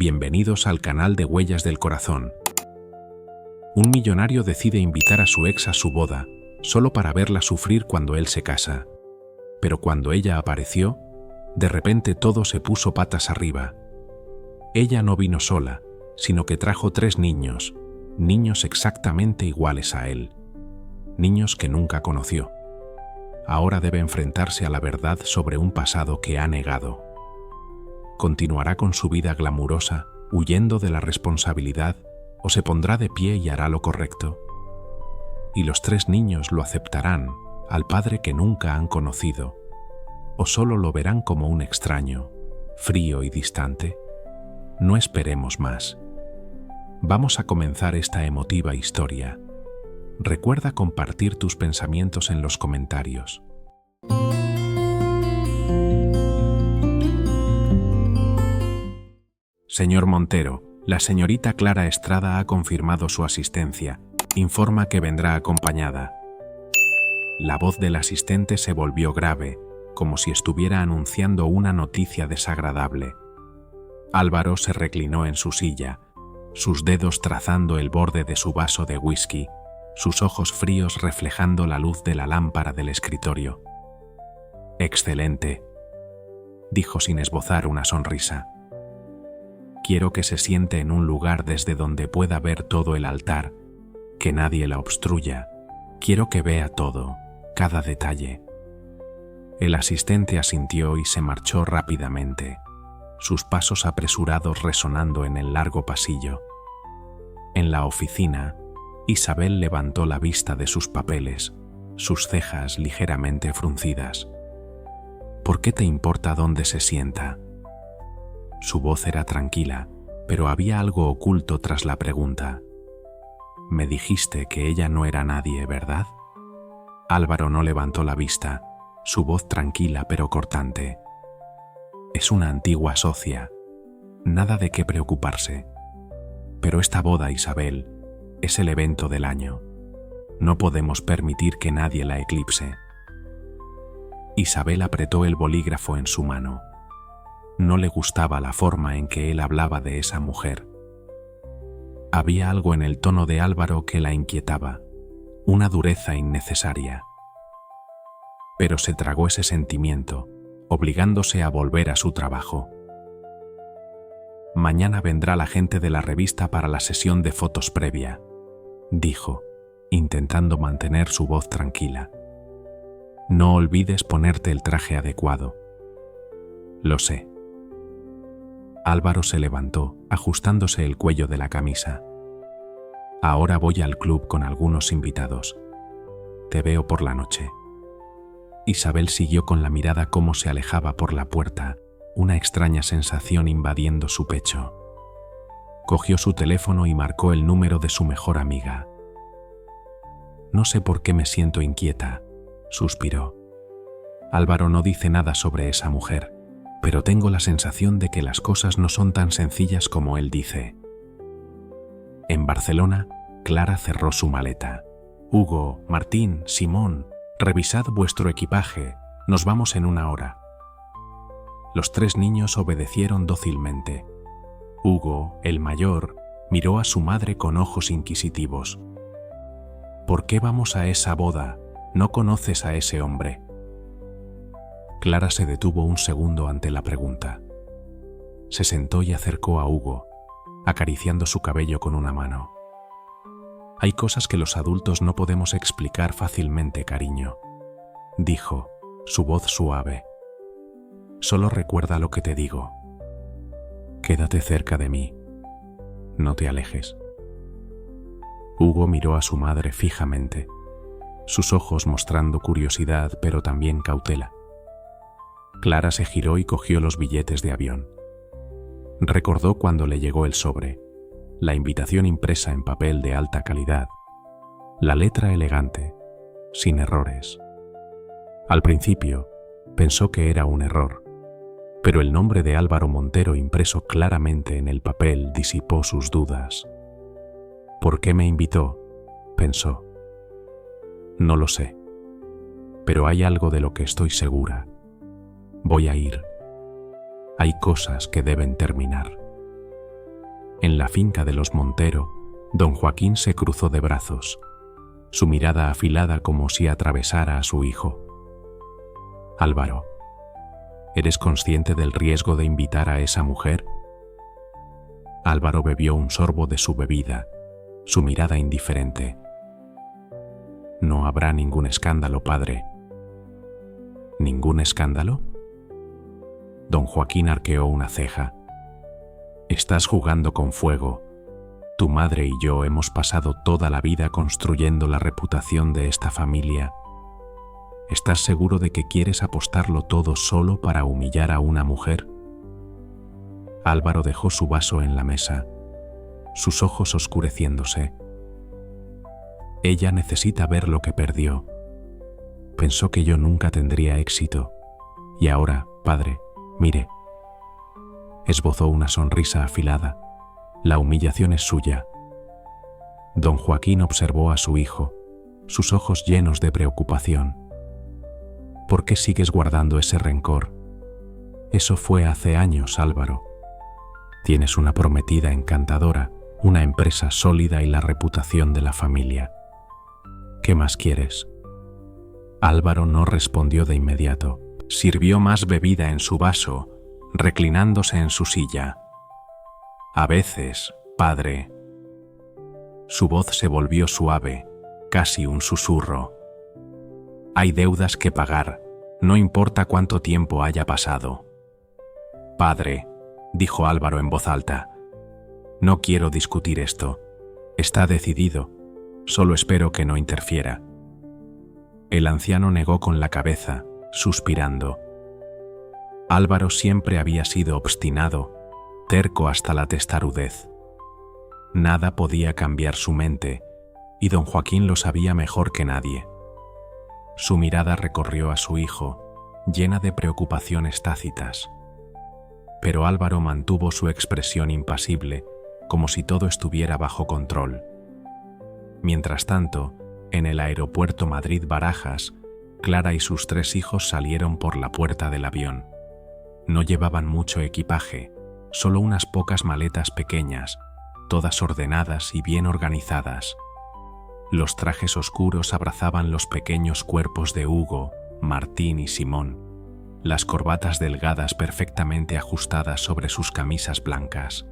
Bienvenidos al canal de Huellas del Corazón. Un millonario decide invitar a su ex a su boda, solo para verla sufrir cuando él se casa. Pero cuando ella apareció, de repente todo se puso patas arriba. Ella no vino sola, sino que trajo 3 niños, niños exactamente iguales a él, niños que nunca conoció. Ahora debe enfrentarse a la verdad sobre un pasado que ha negado. ¿Continuará con su vida glamurosa, huyendo de la responsabilidad, o se pondrá de pie y hará lo correcto? ¿Y los 3 niños lo aceptarán, al padre que nunca han conocido, o solo lo verán como un extraño, frío y distante? No esperemos más. Vamos a comenzar esta emotiva historia. Recuerda compartir tus pensamientos en los comentarios. Señor Montero, la señorita Clara Estrada ha confirmado su asistencia. Informa que vendrá acompañada. La voz del asistente se volvió grave, como si estuviera anunciando una noticia desagradable. Álvaro se reclinó en su silla, sus dedos trazando el borde de su vaso de whisky, sus ojos fríos reflejando la luz de la lámpara del escritorio. «Excelente», dijo sin esbozar una sonrisa. «Quiero que se siente en un lugar desde donde pueda ver todo el altar, que nadie la obstruya. Quiero que vea todo, cada detalle». El asistente asintió y se marchó rápidamente, sus pasos apresurados resonando en el largo pasillo. En la oficina, Isabel levantó la vista de sus papeles, sus cejas ligeramente fruncidas. «¿Por qué te importa dónde se sienta?» Su voz era tranquila, pero había algo oculto tras la pregunta. «Me dijiste que ella no era nadie, ¿verdad?» Álvaro no levantó la vista, su voz tranquila pero cortante. «Es una antigua socia. Nada de qué preocuparse. Pero esta boda, Isabel, es el evento del año. No podemos permitir que nadie la eclipse». Isabel apretó el bolígrafo en su mano. No le gustaba la forma en que él hablaba de esa mujer. Había algo en el tono de Álvaro que la inquietaba, una dureza innecesaria. Pero se tragó ese sentimiento, obligándose a volver a su trabajo. «Mañana vendrá la gente de la revista para la sesión de fotos previa», dijo, intentando mantener su voz tranquila. «No olvides ponerte el traje adecuado». «Lo sé». Álvaro se levantó, ajustándose el cuello de la camisa. «Ahora voy al club con algunos invitados. Te veo por la noche». Isabel siguió con la mirada cómo se alejaba por la puerta, una extraña sensación invadiendo su pecho. Cogió su teléfono y marcó el número de su mejor amiga. «No sé por qué me siento inquieta», suspiró. «Álvaro no dice nada sobre esa mujer, pero tengo la sensación de que las cosas no son tan sencillas como él dice». En Barcelona, Clara cerró su maleta. «Hugo, Martín, Simón, revisad vuestro equipaje, nos vamos en 1 hora». Los 3 niños obedecieron dócilmente. Hugo, el mayor, miró a su madre con ojos inquisitivos. «¿Por qué vamos a esa boda? ¿No conoces a ese hombre?» Clara se detuvo un segundo ante la pregunta. Se sentó y acercó a Hugo, acariciando su cabello con una mano. «Hay cosas que los adultos no podemos explicar fácilmente, cariño», dijo, su voz suave. «Solo recuerda lo que te digo. Quédate cerca de mí. No te alejes». Hugo miró a su madre fijamente, sus ojos mostrando curiosidad pero también cautela. Clara se giró y cogió los billetes de avión. Recordó cuando le llegó el sobre, la invitación impresa en papel de alta calidad, la letra elegante, sin errores. Al principio, pensó que era un error, pero el nombre de Álvaro Montero impreso claramente en el papel disipó sus dudas. «¿Por qué me invitó?», pensó. «No lo sé, pero hay algo de lo que estoy segura. Voy a ir. Hay cosas que deben terminar». En la finca de los Montero, don Joaquín se cruzó de brazos, su mirada afilada como si atravesara a su hijo. Álvaro, ¿eres consciente del riesgo de invitar a esa mujer? Álvaro bebió un sorbo de su bebida, su mirada indiferente. No habrá ningún escándalo, padre. ¿Ningún escándalo? Don Joaquín arqueó una ceja. Estás jugando con fuego. Tu madre y yo hemos pasado toda la vida construyendo la reputación de esta familia. ¿Estás seguro de que quieres apostarlo todo solo para humillar a una mujer? Álvaro dejó su vaso en la mesa, sus ojos oscureciéndose. Ella necesita ver lo que perdió. Pensó que yo nunca tendría éxito. Y ahora, padre, mire. Esbozó una sonrisa afilada. La humillación es suya. Don Joaquín observó a su hijo, sus ojos llenos de preocupación. ¿Por qué sigues guardando ese rencor? Eso fue hace años, Álvaro. Tienes una prometida encantadora, una empresa sólida y la reputación de la familia. ¿Qué más quieres? Álvaro no respondió de inmediato. Sirvió más bebida en su vaso, reclinándose en su silla. A veces, padre. Su voz se volvió suave, casi un susurro. Hay deudas que pagar, no importa cuánto tiempo haya pasado. Padre, dijo Álvaro en voz alta, no quiero discutir esto. Está decidido, solo espero que no interfiera. El anciano negó con la cabeza, suspirando. Álvaro siempre había sido obstinado, terco hasta la testarudez. Nada podía cambiar su mente, y don Joaquín lo sabía mejor que nadie. Su mirada recorrió a su hijo, llena de preocupaciones tácitas. Pero Álvaro mantuvo su expresión impasible, como si todo estuviera bajo control. Mientras tanto, en el aeropuerto Madrid-Barajas, Clara y sus 3 hijos salieron por la puerta del avión. No llevaban mucho equipaje, solo unas pocas maletas pequeñas, todas ordenadas y bien organizadas. Los trajes oscuros abrazaban los pequeños cuerpos de Hugo, Martín y Simón, las corbatas delgadas perfectamente ajustadas sobre sus camisas blancas.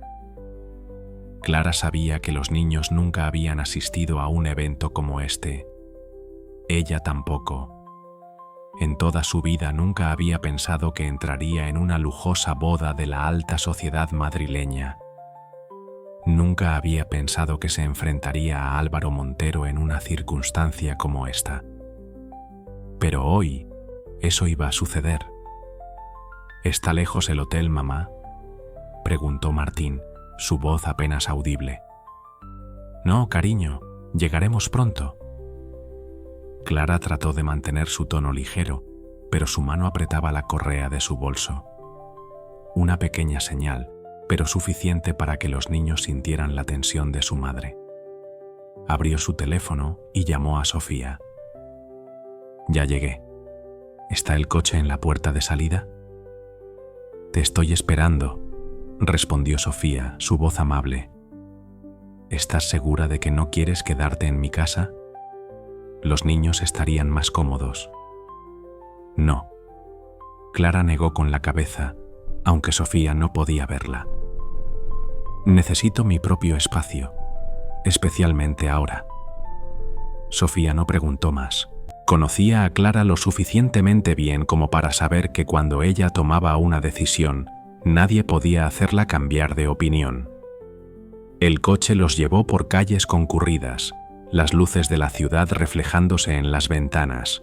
Clara sabía que los niños nunca habían asistido a un evento como este. Ella tampoco. En toda su vida nunca había pensado que entraría en una lujosa boda de la alta sociedad madrileña. Nunca había pensado que se enfrentaría a Álvaro Montero en una circunstancia como esta. Pero hoy, eso iba a suceder. ¿Está lejos el hotel, mamá?, preguntó Martín, su voz apenas audible. No, cariño, llegaremos pronto. Clara trató de mantener su tono ligero, pero su mano apretaba la correa de su bolso. Una pequeña señal, pero suficiente para que los niños sintieran la tensión de su madre. Abrió su teléfono y llamó a Sofía. Ya llegué. ¿Está el coche en la puerta de salida? Te estoy esperando, respondió Sofía, su voz amable. ¿Estás segura de que no quieres quedarte en mi casa? Los niños estarían más cómodos. No. Clara negó con la cabeza, aunque Sofía no podía verla. Necesito mi propio espacio, especialmente ahora. Sofía no preguntó más. Conocía a Clara lo suficientemente bien como para saber que cuando ella tomaba una decisión, nadie podía hacerla cambiar de opinión. El coche los llevó por calles concurridas, las luces de la ciudad reflejándose en las ventanas.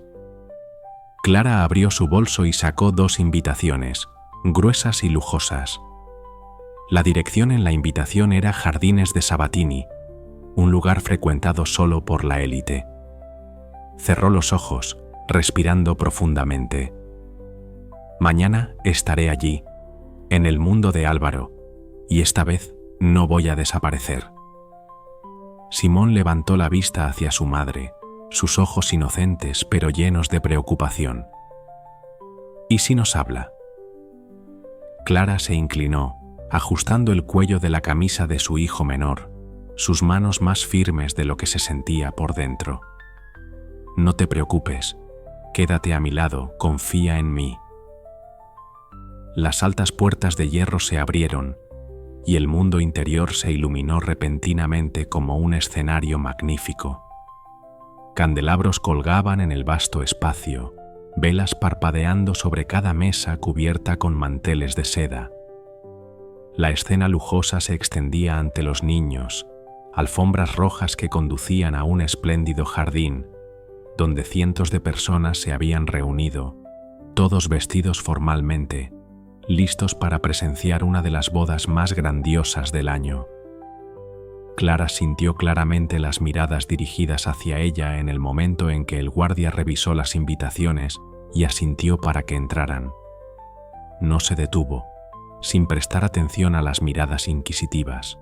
Clara abrió su bolso y sacó 2 invitaciones, gruesas y lujosas. La dirección en la invitación era Jardines de Sabatini, un lugar frecuentado solo por la élite. Cerró los ojos, respirando profundamente. Mañana estaré allí, en el mundo de Álvaro, y esta vez no voy a desaparecer. Simón levantó la vista hacia su madre, sus ojos inocentes pero llenos de preocupación. ¿Y si nos habla? Clara se inclinó, ajustando el cuello de la camisa de su hijo menor, sus manos más firmes de lo que se sentía por dentro. «No te preocupes, quédate a mi lado, confía en mí». Las altas puertas de hierro se abrieron y el mundo interior se iluminó repentinamente como un escenario magnífico. Candelabros colgaban en el vasto espacio, velas parpadeando sobre cada mesa cubierta con manteles de seda. La escena lujosa se extendía ante los niños, alfombras rojas que conducían a un espléndido jardín, donde cientos de personas se habían reunido, todos vestidos formalmente, listos para presenciar una de las bodas más grandiosas del año. Clara sintió claramente las miradas dirigidas hacia ella en el momento en que el guardia revisó las invitaciones y asintió para que entraran. No se detuvo, sin prestar atención a las miradas inquisitivas.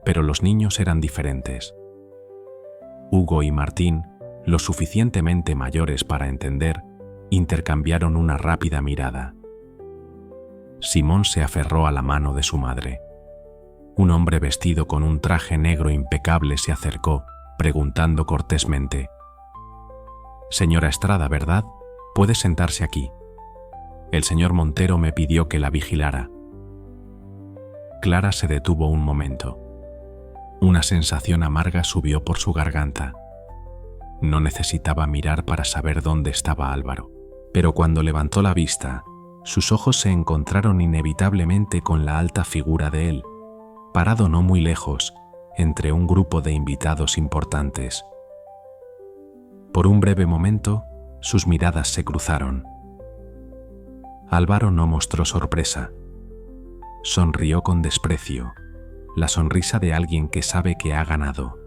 Pero los niños eran diferentes. Hugo y Martín, lo suficientemente mayores para entender, intercambiaron una rápida mirada. Simón se aferró a la mano de su madre. Un hombre vestido con un traje negro impecable se acercó, preguntando cortésmente: «Señora Estrada, ¿verdad? Puede sentarse aquí. El señor Montero me pidió que la vigilara». Clara se detuvo un momento. Una sensación amarga subió por su garganta. No necesitaba mirar para saber dónde estaba Álvaro, pero cuando levantó la vista, sus ojos se encontraron inevitablemente con la alta figura de él, parado no muy lejos, entre un grupo de invitados importantes. Por un breve momento, sus miradas se cruzaron. Álvaro no mostró sorpresa. Sonrió con desprecio, la sonrisa de alguien que sabe que ha ganado,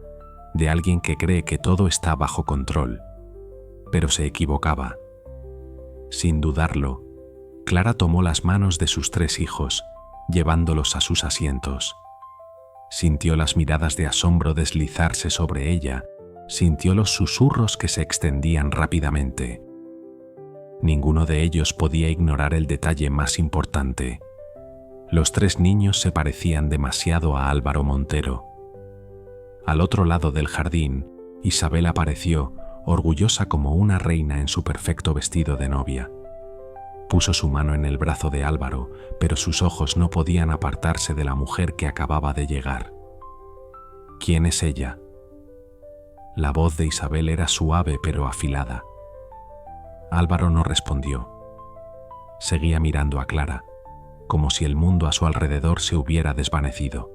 de alguien que cree que todo está bajo control, pero se equivocaba. Sin dudarlo, Clara tomó las manos de sus 3 hijos, llevándolos a sus asientos. Sintió las miradas de asombro deslizarse sobre ella, sintió los susurros que se extendían rápidamente. Ninguno de ellos podía ignorar el detalle más importante. Los 3 niños se parecían demasiado a Álvaro Montero. Al otro lado del jardín, Isabel apareció, orgullosa como una reina en su perfecto vestido de novia. Puso su mano en el brazo de Álvaro, pero sus ojos no podían apartarse de la mujer que acababa de llegar. ¿Quién es ella? La voz de Isabel era suave pero afilada. Álvaro no respondió. Seguía mirando a Clara, como si el mundo a su alrededor se hubiera desvanecido.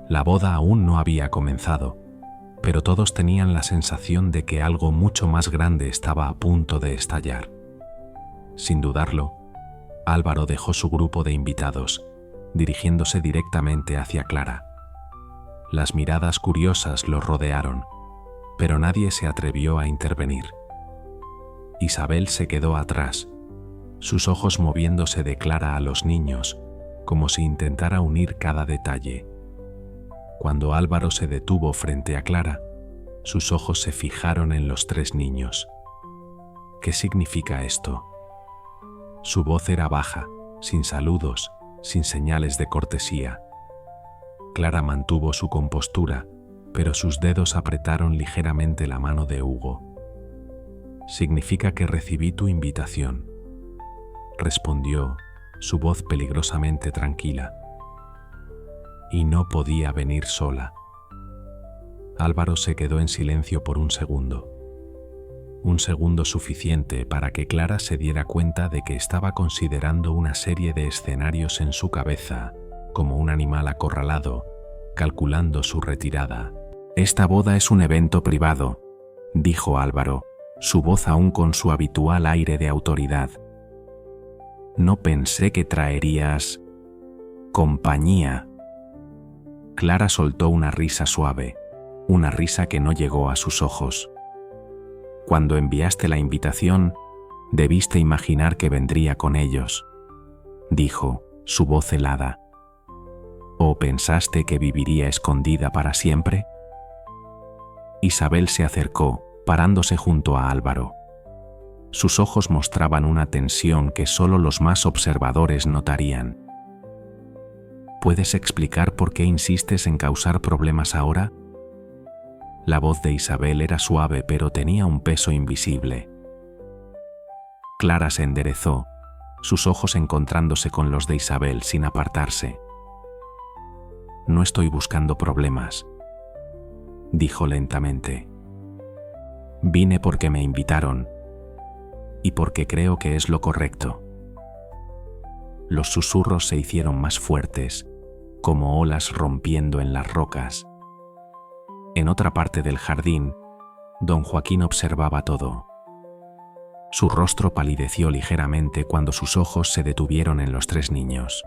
La boda aún no había comenzado, pero todos tenían la sensación de que algo mucho más grande estaba a punto de estallar. Sin dudarlo, Álvaro dejó su grupo de invitados, dirigiéndose directamente hacia Clara. Las miradas curiosas lo rodearon, pero nadie se atrevió a intervenir. Isabel se quedó atrás, sus ojos moviéndose de Clara a los niños, como si intentara unir cada detalle. Cuando Álvaro se detuvo frente a Clara, sus ojos se fijaron en los 3 niños. ¿Qué significa esto? Su voz era baja, sin saludos, sin señales de cortesía. Clara mantuvo su compostura, pero sus dedos apretaron ligeramente la mano de Hugo. «Significa que recibí tu invitación», respondió, su voz peligrosamente tranquila. «Y no podía venir sola». Álvaro se quedó en silencio por un segundo suficiente para que Clara se diera cuenta de que estaba considerando una serie de escenarios en su cabeza, como un animal acorralado, calculando su retirada. «Esta boda es un evento privado», dijo Álvaro, su voz aún con su habitual aire de autoridad. «No pensé que traerías compañía». Clara soltó una risa suave, una risa que no llegó a sus ojos. «Cuando enviaste la invitación, debiste imaginar que vendría con ellos», dijo, su voz helada. «¿O pensaste que viviría escondida para siempre?» Isabel se acercó, parándose junto a Álvaro. Sus ojos mostraban una tensión que solo los más observadores notarían. ¿Puedes explicar por qué insistes en causar problemas ahora? La voz de Isabel era suave, pero tenía un peso invisible. Clara se enderezó, sus ojos encontrándose con los de Isabel sin apartarse. No estoy buscando problemas, dijo lentamente. Vine porque me invitaron y porque creo que es lo correcto. Los susurros se hicieron más fuertes, como olas rompiendo en las rocas. En otra parte del jardín, don Joaquín observaba todo. Su rostro palideció ligeramente cuando sus ojos se detuvieron en los tres niños.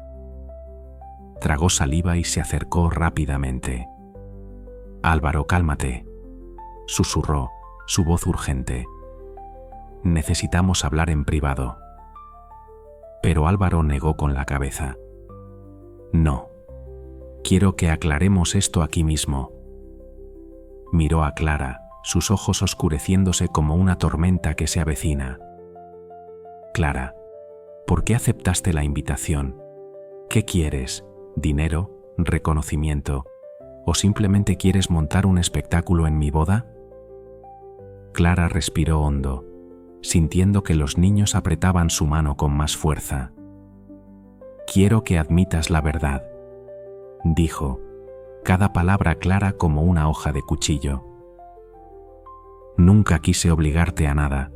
Tragó saliva y se acercó rápidamente. «Álvaro, cálmate», susurró, su voz urgente. «Necesitamos hablar en privado». Pero Álvaro negó con la cabeza. «No. Quiero que aclaremos esto aquí mismo». Miró a Clara, sus ojos oscureciéndose como una tormenta que se avecina. «Clara, ¿por qué aceptaste la invitación? ¿Qué quieres? ¿Dinero? ¿Reconocimiento? ¿O simplemente quieres montar un espectáculo en mi boda?» Clara respiró hondo, sintiendo que los niños apretaban su mano con más fuerza. «Quiero que admitas la verdad», dijo, cada palabra clara como una hoja de cuchillo. «Nunca quise obligarte a nada,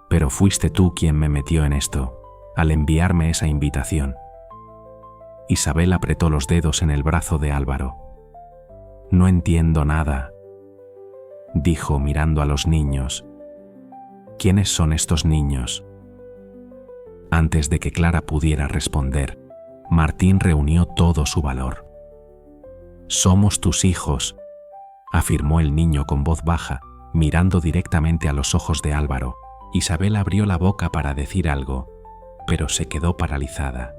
pero fuiste tú quien me metió en esto, al enviarme esa invitación». Isabel apretó los dedos en el brazo de Álvaro. «No entiendo nada», dijo mirando a los niños. «¿Quiénes son estos niños?». Antes de que Clara pudiera responder, Martín reunió todo su valor. «Somos tus hijos», afirmó el niño con voz baja, mirando directamente a los ojos de Álvaro. Isabel abrió la boca para decir algo, pero se quedó paralizada.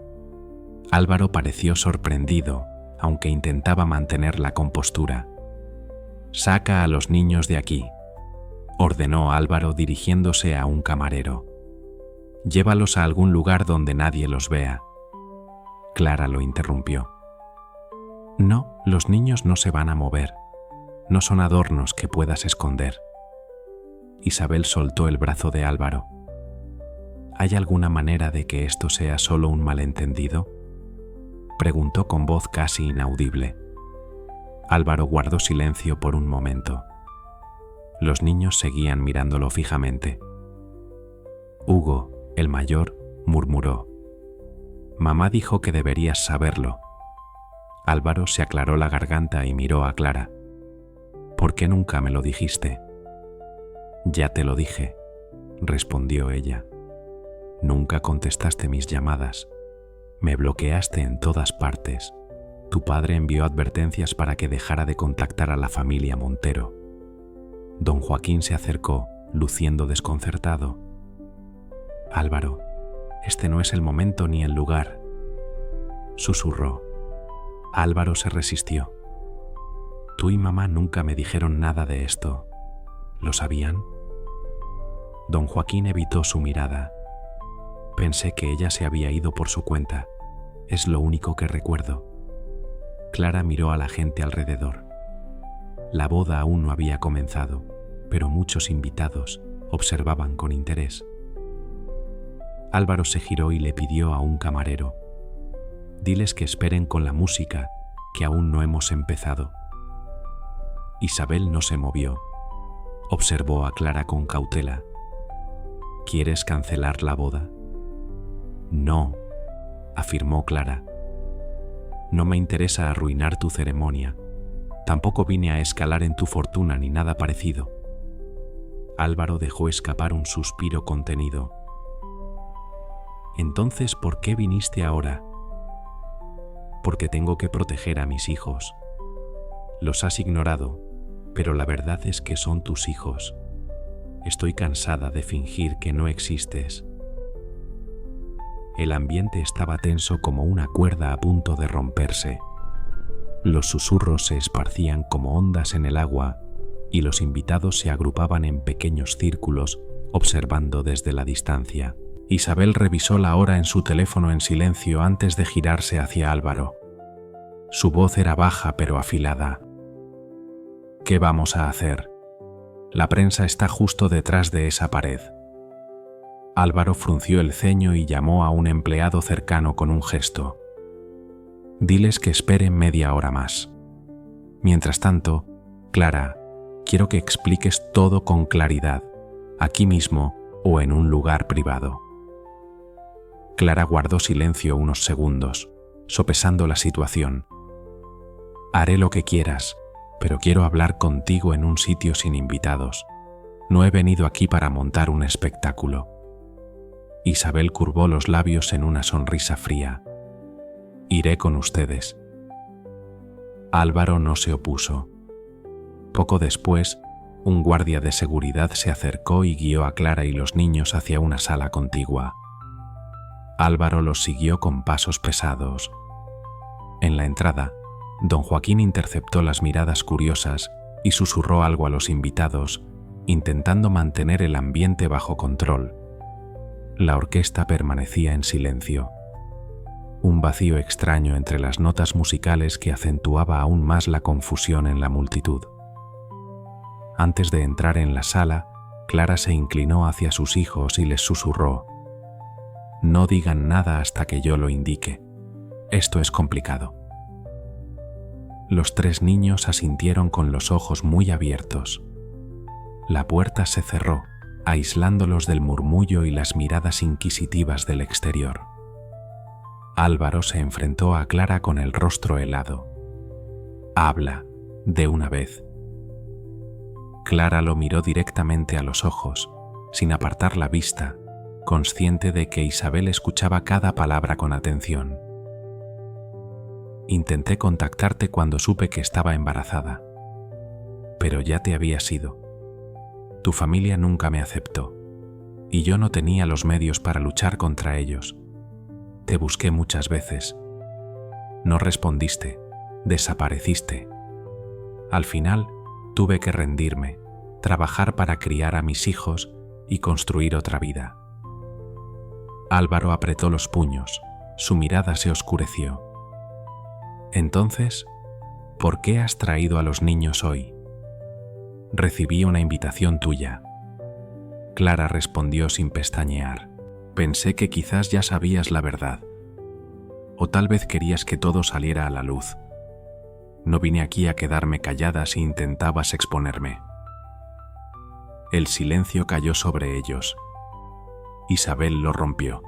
Álvaro pareció sorprendido, aunque intentaba mantener la compostura. «Saca a los niños de aquí», ordenó Álvaro dirigiéndose a un camarero. «Llévalos a algún lugar donde nadie los vea». Clara lo interrumpió. «No, los niños no se van a mover. No son adornos que puedas esconder». Isabel soltó el brazo de Álvaro. «¿Hay alguna manera de que esto sea solo un malentendido?», preguntó con voz casi inaudible. Álvaro guardó silencio por un momento. Los niños seguían mirándolo fijamente. Hugo, el mayor, murmuró: «Mamá dijo que deberías saberlo». Álvaro se aclaró la garganta y miró a Clara. «¿Por qué nunca me lo dijiste?». «Ya te lo dije», respondió ella. «Nunca contestaste mis llamadas. Me bloqueaste en todas partes. Tu padre envió advertencias para que dejara de contactar a la familia Montero». Don Joaquín se acercó, luciendo desconcertado. «Álvaro, este no es el momento ni el lugar», susurró. Álvaro se resistió. «Tú y mamá nunca me dijeron nada de esto. ¿Lo sabían?». Don Joaquín evitó su mirada. «Pensé que ella se había ido por su cuenta. Es lo único que recuerdo». Clara miró a la gente alrededor. La boda aún no había comenzado, pero muchos invitados observaban con interés. Álvaro se giró y le pidió a un camarero: «Diles que esperen con la música, que aún no hemos empezado». Isabel no se movió. Observó a Clara con cautela. «¿Quieres cancelar la boda?». «No», afirmó Clara. «No me interesa arruinar tu ceremonia. Tampoco vine a escalar en tu fortuna ni nada parecido». Álvaro dejó escapar un suspiro contenido. «Entonces, ¿por qué viniste ahora?». «Porque tengo que proteger a mis hijos. Los has ignorado, pero la verdad es que son tus hijos. Estoy cansada de fingir que no existes». El ambiente estaba tenso como una cuerda a punto de romperse. Los susurros se esparcían como ondas en el agua y los invitados se agrupaban en pequeños círculos observando desde la distancia. Isabel revisó la hora en su teléfono en silencio antes de girarse hacia Álvaro. Su voz era baja pero afilada. ¿Qué vamos a hacer? La prensa está justo detrás de esa pared. Álvaro frunció el ceño y llamó a un empleado cercano con un gesto. Diles que esperen media hora más. Mientras tanto, Clara, quiero que expliques todo con claridad, aquí mismo o en un lugar privado. Clara guardó silencio unos segundos, sopesando la situación. Haré lo que quieras, pero quiero hablar contigo en un sitio sin invitados. No he venido aquí para montar un espectáculo. Isabel curvó los labios en una sonrisa fría. Iré con ustedes. Álvaro no se opuso. Poco después, un guardia de seguridad se acercó y guió a Clara y los niños hacia una sala contigua. Álvaro los siguió con pasos pesados. En la entrada, don Joaquín interceptó las miradas curiosas y susurró algo a los invitados, intentando mantener el ambiente bajo control. La orquesta permanecía en silencio. Un vacío extraño entre las notas musicales que acentuaba aún más la confusión en la multitud. Antes de entrar en la sala, Clara se inclinó hacia sus hijos y les susurró: «No digan nada hasta que yo lo indique. Esto es complicado». Los tres niños asintieron con los ojos muy abiertos. La puerta se cerró, aislándolos del murmullo y las miradas inquisitivas del exterior. Álvaro se enfrentó a Clara con el rostro helado. «Habla, de una vez». Clara lo miró directamente a los ojos, sin apartar la vista, consciente de que Isabel escuchaba cada palabra con atención. «Intenté contactarte cuando supe que estaba embarazada, pero ya te habías ido. Tu familia nunca me aceptó, y yo no tenía los medios para luchar contra ellos. Te busqué muchas veces. No respondiste, desapareciste. Al final, tuve que rendirme, trabajar para criar a mis hijos y construir otra vida». Álvaro apretó los puños, su mirada se oscureció. «Entonces, ¿por qué has traído a los niños hoy?» «Recibí una invitación tuya». Clara respondió sin pestañear. «Pensé que quizás ya sabías la verdad. O tal vez querías que todo saliera a la luz. No vine aquí a quedarme callada si intentabas exponerme». El silencio cayó sobre ellos. Isabel lo rompió.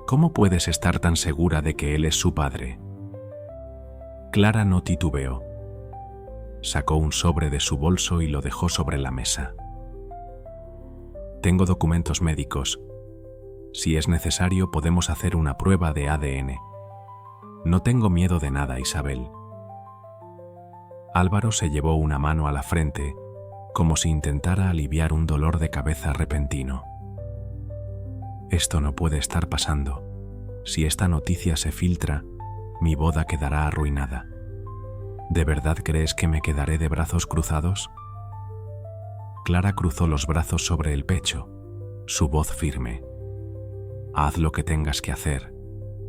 «¿Cómo puedes estar tan segura de que él es su padre?» Clara no titubeó. Sacó un sobre de su bolso y lo dejó sobre la mesa. «Tengo documentos médicos. Si es necesario, podemos hacer una prueba de ADN. No tengo miedo de nada, Isabel». Álvaro se llevó una mano a la frente, como si intentara aliviar un dolor de cabeza repentino. «Esto no puede estar pasando. Si esta noticia se filtra, mi boda quedará arruinada. ¿De verdad crees que me quedaré de brazos cruzados?» Clara cruzó los brazos sobre el pecho, su voz firme. «Haz lo que tengas que hacer.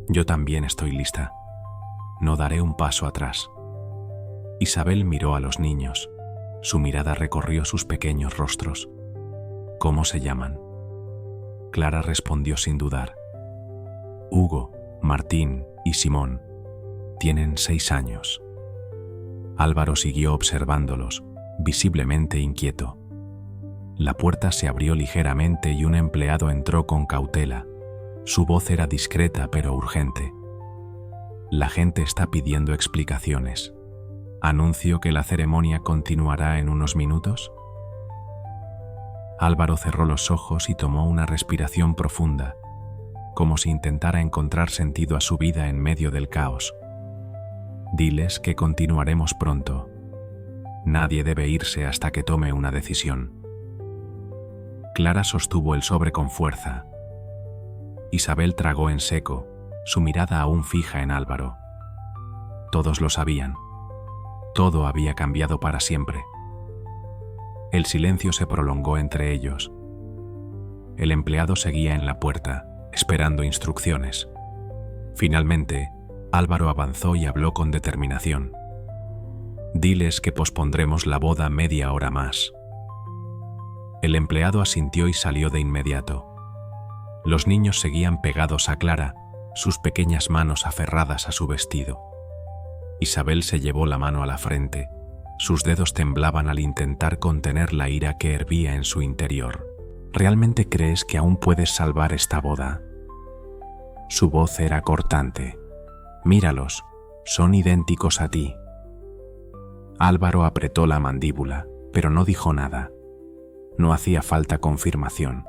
Yo también estoy lista. No daré un paso atrás». Isabel miró a los niños. Su mirada recorrió sus pequeños rostros. «¿Cómo se llaman?» Clara respondió sin dudar. «Hugo, Martín y Simón. Tienen 6 años». Álvaro siguió observándolos, visiblemente inquieto. La puerta se abrió ligeramente y un empleado entró con cautela. Su voz era discreta pero urgente. «La gente está pidiendo explicaciones. ¿Anuncio que la ceremonia continuará en unos minutos?» Álvaro cerró los ojos y tomó una respiración profunda, como si intentara encontrar sentido a su vida en medio del caos. «Diles que continuaremos pronto. Nadie debe irse hasta que tome una decisión». Clara sostuvo el sobre con fuerza. Isabel tragó en seco, su mirada aún fija en Álvaro. Todos lo sabían. Todo había cambiado para siempre. El silencio se prolongó entre ellos. El empleado seguía en la puerta, esperando instrucciones. Finalmente, Álvaro avanzó y habló con determinación. «Diles que pospondremos la boda media hora más». El empleado asintió y salió de inmediato. Los niños seguían pegados a Clara, sus pequeñas manos aferradas a su vestido. Isabel se llevó la mano a la frente. Sus dedos temblaban al intentar contener la ira que hervía en su interior. «¿Realmente crees que aún puedes salvar esta boda?» Su voz era cortante. «Míralos, son idénticos a ti». Álvaro apretó la mandíbula, pero no dijo nada. No hacía falta confirmación.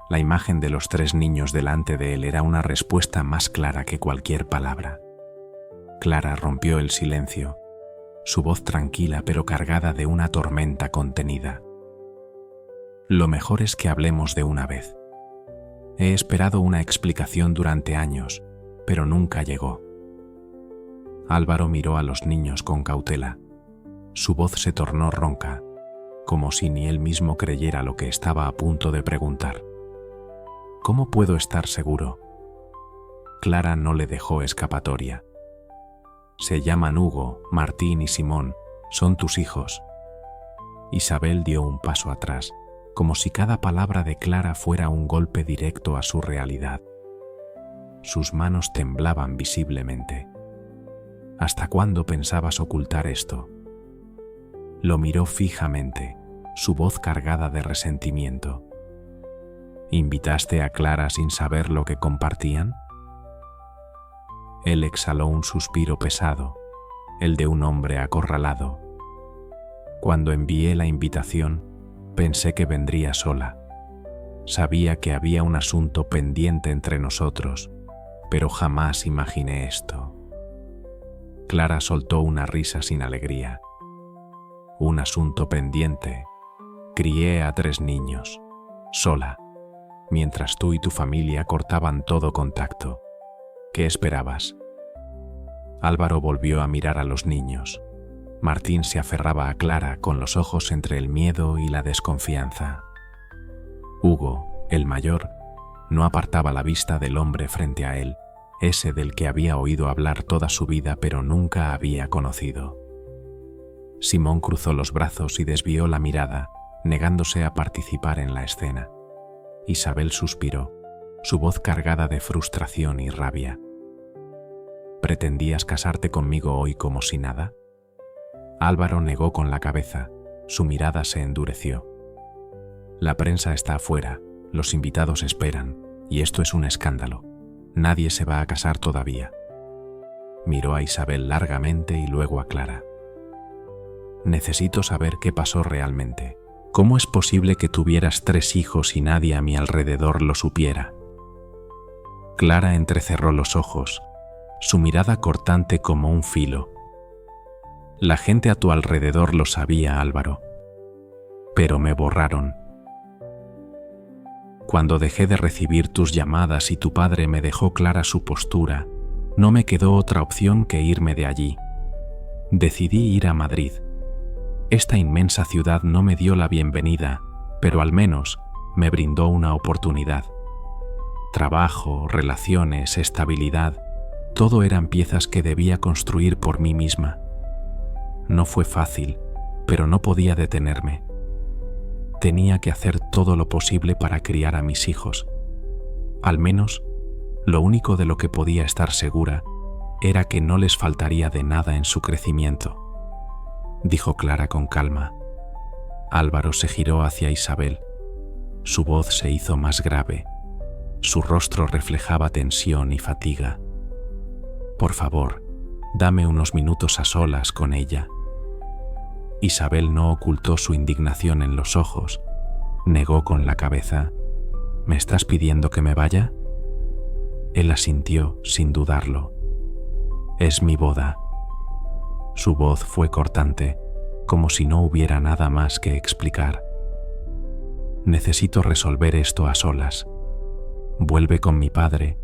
La imagen de los 3 niños delante de él era una respuesta más clara que cualquier palabra. Clara rompió el silencio, su voz tranquila pero cargada de una tormenta contenida. «Lo mejor es que hablemos de una vez. He esperado una explicación durante años, pero nunca llegó». Álvaro miró a los niños con cautela. Su voz se tornó ronca, como si ni él mismo creyera lo que estaba a punto de preguntar. «¿Cómo puedo estar seguro?» Clara no le dejó escapatoria. «Se llaman Hugo, Martín y Simón, son tus hijos». Isabel dio un paso atrás, como si cada palabra de Clara fuera un golpe directo a su realidad. Sus manos temblaban visiblemente. «¿Hasta cuándo pensabas ocultar esto?» Lo miró fijamente, su voz cargada de resentimiento. «¿Invitaste a Clara sin saber lo que compartían?» Él exhaló un suspiro pesado, el de un hombre acorralado. «Cuando envié la invitación, pensé que vendría sola. Sabía que había un asunto pendiente entre nosotros, pero jamás imaginé esto». Clara soltó una risa sin alegría. «Un asunto pendiente. Crié a 3 niños, sola, mientras tú y tu familia cortaban todo contacto. ¿Qué esperabas?» Álvaro volvió a mirar a los niños. Martín se aferraba a Clara con los ojos entre el miedo y la desconfianza. Hugo, el mayor, no apartaba la vista del hombre frente a él, ese del que había oído hablar toda su vida pero nunca había conocido. Simón cruzó los brazos y desvió la mirada, negándose a participar en la escena. Isabel suspiró, su voz cargada de frustración y rabia. «¿Pretendías casarte conmigo hoy como si nada?» Álvaro negó con la cabeza, su mirada se endureció. «La prensa está afuera, los invitados esperan, y esto es un escándalo. Nadie se va a casar todavía». Miró a Isabel largamente y luego a Clara. «Necesito saber qué pasó realmente. ¿Cómo es posible que tuvieras 3 hijos y nadie a mi alrededor lo supiera?» Clara entrecerró los ojos, su mirada cortante como un filo. «La gente a tu alrededor lo sabía, Álvaro. Pero me borraron. Cuando dejé de recibir tus llamadas y tu padre me dejó clara su postura, no me quedó otra opción que irme de allí. Decidí ir a Madrid. Esta inmensa ciudad no me dio la bienvenida, pero al menos me brindó una oportunidad. Trabajo, relaciones, estabilidad, todo eran piezas que debía construir por mí misma. No fue fácil, pero no podía detenerme. Tenía que hacer todo lo posible para criar a mis hijos. Al menos, lo único de lo que podía estar segura era que no les faltaría de nada en su crecimiento», dijo Clara con calma. Álvaro se giró hacia Isabel. Su voz se hizo más grave. Su rostro reflejaba tensión y fatiga. «Por favor, dame unos minutos a solas con ella». Isabel no ocultó su indignación en los ojos. Negó con la cabeza. «¿Me estás pidiendo que me vaya?» Él asintió sin dudarlo. «Es mi boda». Su voz fue cortante, como si no hubiera nada más que explicar. «Necesito resolver esto a solas. Vuelve con mi padre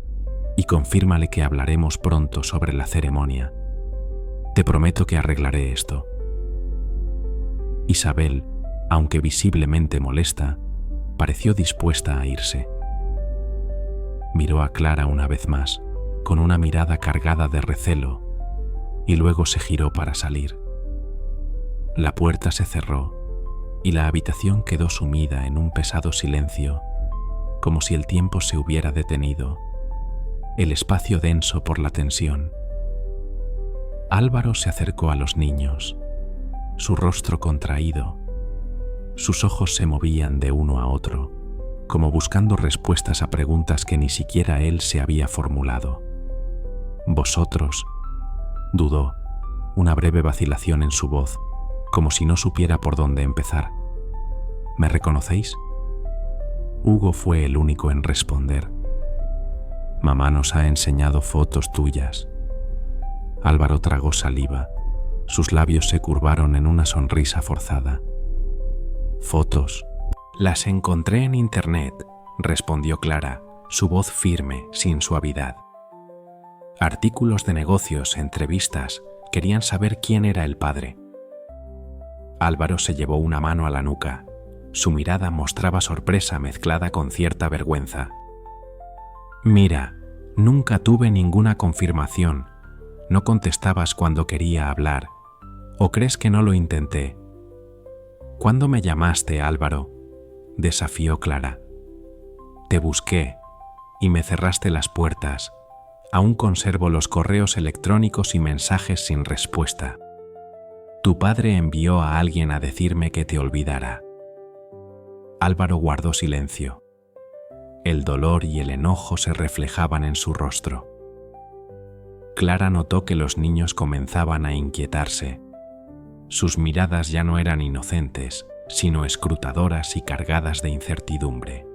y confírmale que hablaremos pronto sobre la ceremonia. Te prometo que arreglaré esto». Isabel, aunque visiblemente molesta, pareció dispuesta a irse. Miró a Clara una vez más, con una mirada cargada de recelo, y luego se giró para salir. La puerta se cerró y la habitación quedó sumida en un pesado silencio, como si el tiempo se hubiera detenido, el espacio denso por la tensión. Álvaro se acercó a los niños, su rostro contraído. Sus ojos se movían de uno a otro, como buscando respuestas a preguntas que ni siquiera él se había formulado. «¿Vosotros?», dudó, una breve vacilación en su voz, como si no supiera por dónde empezar. «¿Me reconocéis?». Hugo fue el único en responder. «Mamá nos ha enseñado fotos tuyas». Álvaro tragó saliva. Sus labios se curvaron en una sonrisa forzada. «¿Fotos?». «Las encontré en internet», respondió Clara, su voz firme, sin suavidad. Artículos de negocios, entrevistas, querían saber quién era el padre. Álvaro se llevó una mano a la nuca. Su mirada mostraba sorpresa mezclada con cierta vergüenza. «Mira, nunca tuve ninguna confirmación. No contestabas cuando quería hablar. ¿O crees que no lo intenté?». «¿Cuándo me llamaste, Álvaro?», desafió Clara. «Te busqué y me cerraste las puertas. Aún conservo los correos electrónicos y mensajes sin respuesta. Tu padre envió a alguien a decirme que te olvidara». Álvaro guardó silencio. El dolor y el enojo se reflejaban en su rostro. Clara notó que los niños comenzaban a inquietarse. Sus miradas ya no eran inocentes, sino escrutadoras y cargadas de incertidumbre.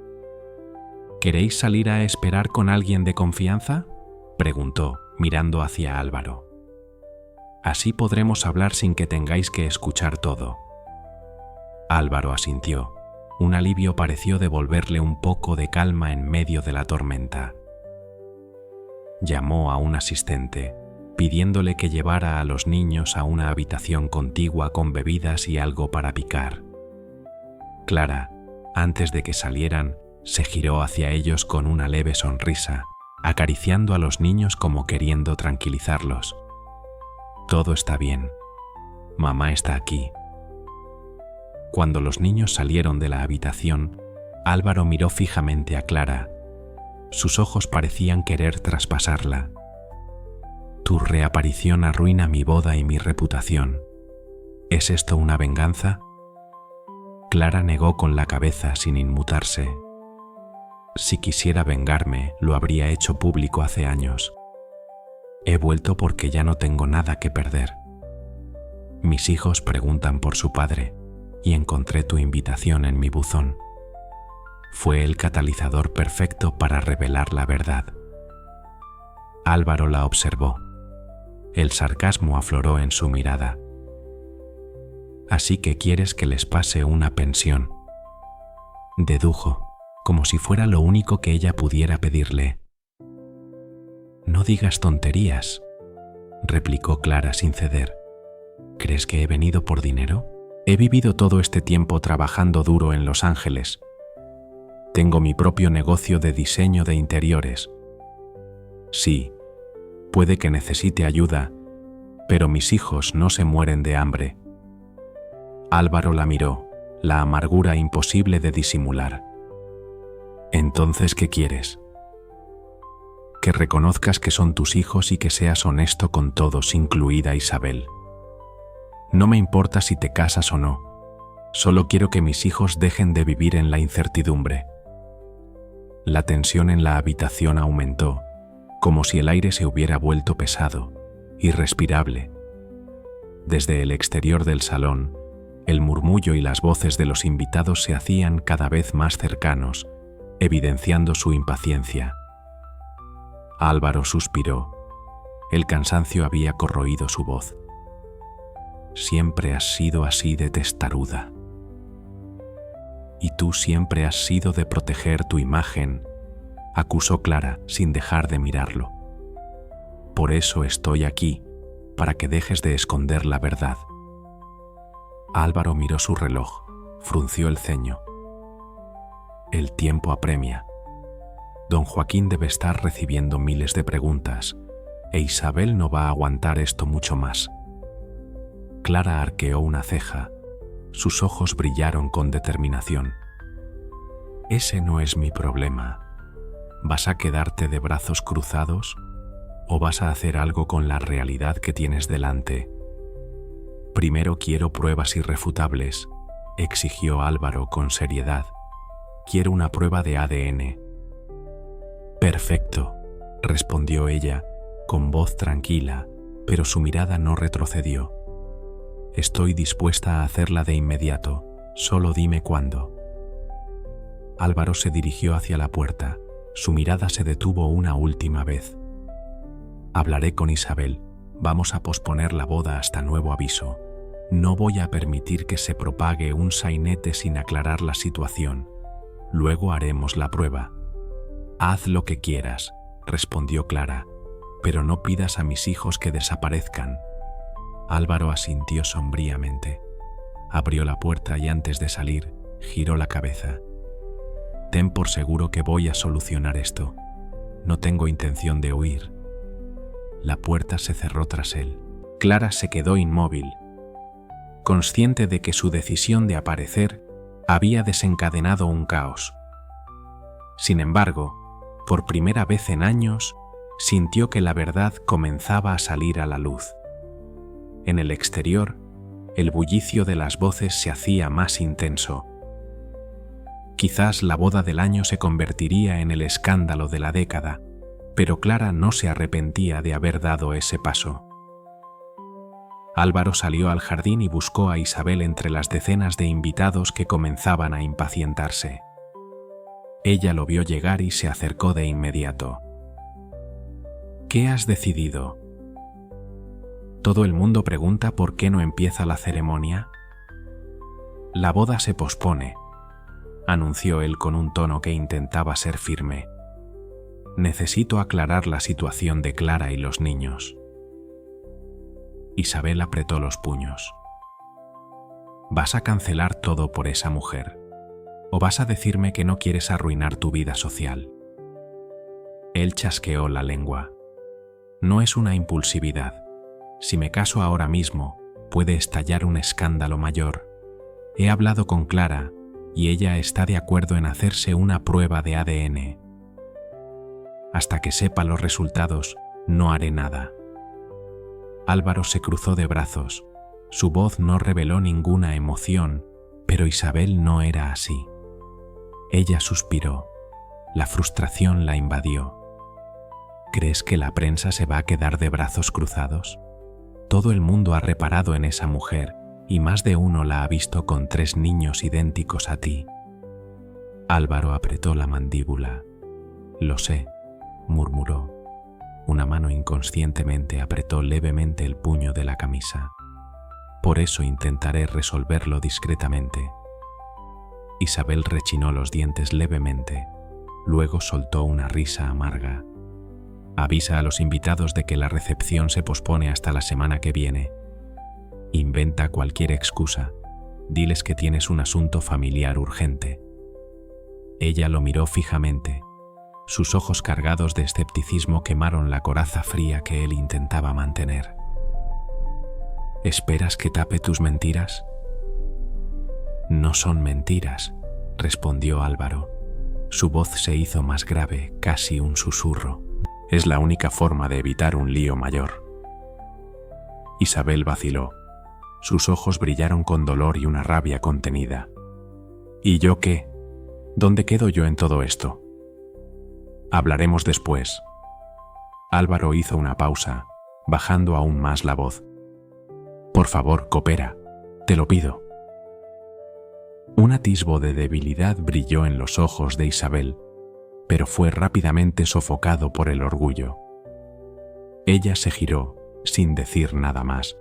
«¿Queréis salir a esperar con alguien de confianza?», preguntó, mirando hacia Álvaro. «Así podremos hablar sin que tengáis que escuchar todo». Álvaro asintió. Un alivio pareció devolverle un poco de calma en medio de la tormenta. Llamó a un asistente, pidiéndole que llevara a los niños a una habitación contigua con bebidas y algo para picar. Clara, antes de que salieran, se giró hacia ellos con una leve sonrisa, acariciando a los niños como queriendo tranquilizarlos. «Todo está bien. Mamá está aquí». Cuando los niños salieron de la habitación, Álvaro miró fijamente a Clara. Sus ojos parecían querer traspasarla. «Tu reaparición arruina mi boda y mi reputación. ¿Es esto una venganza?». Clara negó con la cabeza sin inmutarse. «Si quisiera vengarme, lo habría hecho público hace años. He vuelto porque ya no tengo nada que perder. Mis hijos preguntan por su padre y encontré tu invitación en mi buzón. Fue el catalizador perfecto para revelar la verdad». Álvaro la observó. El sarcasmo afloró en su mirada. «Así que quieres que les pase una pensión», dedujo, como si fuera lo único que ella pudiera pedirle. «No digas tonterías», replicó Clara sin ceder. «¿Crees que he venido por dinero? He vivido todo este tiempo trabajando duro en Los Ángeles. Tengo mi propio negocio de diseño de interiores. Sí, puede que necesite ayuda, pero mis hijos no se mueren de hambre». Álvaro la miró, la amargura imposible de disimular. «¿Entonces qué quieres?». «Que reconozcas que son tus hijos y que seas honesto con todos, incluida Isabel. No me importa si te casas o no. Solo quiero que mis hijos dejen de vivir en la incertidumbre». La tensión en la habitación aumentó, como si el aire se hubiera vuelto pesado, irrespirable. Desde el exterior del salón, el murmullo y las voces de los invitados se hacían cada vez más cercanos, evidenciando su impaciencia. Álvaro suspiró. El cansancio había corroído su voz. «Siempre has sido así de testaruda. Y tú siempre has sido de proteger tu imagen», acusó Clara sin dejar de mirarlo. «Por eso estoy aquí, para que dejes de esconder la verdad». Álvaro miró su reloj, frunció el ceño. «El tiempo apremia». Don Joaquín debe estar recibiendo miles de preguntas, e Isabel no va a aguantar esto mucho más. Clara arqueó una ceja. Sus ojos brillaron con determinación. Ese no es mi problema. ¿Vas a quedarte de brazos cruzados o vas a hacer algo con la realidad que tienes delante? Primero quiero pruebas irrefutables, exigió Álvaro con seriedad. Quiero una prueba de ADN. Perfecto, respondió ella, con voz tranquila, pero su mirada no retrocedió. Estoy dispuesta a hacerla de inmediato, solo dime cuándo. Álvaro se dirigió hacia la puerta. Su mirada se detuvo una última vez. Hablaré con Isabel. Vamos a posponer la boda hasta nuevo aviso. No voy a permitir que se propague un sainete sin aclarar la situación. Luego haremos la prueba. Haz lo que quieras, respondió Clara, pero no pidas a mis hijos que desaparezcan. Álvaro asintió sombríamente. Abrió la puerta y antes de salir, giró la cabeza. Ten por seguro que voy a solucionar esto. No tengo intención de huir. La puerta se cerró tras él. Clara se quedó inmóvil, consciente de que su decisión de aparecer había desencadenado un caos. Sin embargo, por primera vez en años, sintió que la verdad comenzaba a salir a la luz. En el exterior, el bullicio de las voces se hacía más intenso. Quizás la boda del año se convertiría en el escándalo de la década, pero Clara no se arrepentía de haber dado ese paso. Álvaro salió al jardín y buscó a Isabel entre las decenas de invitados que comenzaban a impacientarse. Ella lo vio llegar y se acercó de inmediato. ¿Qué has decidido? Todo el mundo pregunta por qué no empieza la ceremonia. La boda se pospone, anunció él con un tono que intentaba ser firme. Necesito aclarar la situación de Clara y los niños. Isabel apretó los puños. ¿Vas a cancelar todo por esa mujer? ¿O vas a decirme que no quieres arruinar tu vida social? Él chasqueó la lengua. No es una impulsividad. Si me caso ahora mismo, puede estallar un escándalo mayor. He hablado con Clara y ella está de acuerdo en hacerse una prueba de ADN. Hasta que sepa los resultados, no haré nada. Álvaro se cruzó de brazos. Su voz no reveló ninguna emoción, pero Isabel no era así. Ella suspiró. La frustración la invadió. ¿Crees que la prensa se va a quedar de brazos cruzados? Todo el mundo ha reparado en esa mujer y más de uno la ha visto con 3 niños idénticos a ti. Álvaro apretó la mandíbula. Lo sé, murmuró. Una mano inconscientemente apretó levemente el puño de la camisa. Por eso intentaré resolverlo discretamente. Isabel rechinó los dientes levemente. Luego soltó una risa amarga. Avisa a los invitados de que la recepción se pospone hasta la semana que viene. Inventa cualquier excusa. Diles que tienes un asunto familiar urgente. Ella lo miró fijamente. Sus ojos cargados de escepticismo quemaron la coraza fría que él intentaba mantener. ¿Esperas que tape tus mentiras? No son mentiras, respondió Álvaro. Su voz se hizo más grave, casi un susurro. Es la única forma de evitar un lío mayor. Isabel vaciló. Sus ojos brillaron con dolor y una rabia contenida. ¿Y yo qué? ¿Dónde quedo yo en todo esto? Hablaremos después. Álvaro hizo una pausa, bajando aún más la voz. Por favor, coopera. Te lo pido. Un atisbo de debilidad brilló en los ojos de Isabel, pero fue rápidamente sofocado por el orgullo. Ella se giró, sin decir nada más,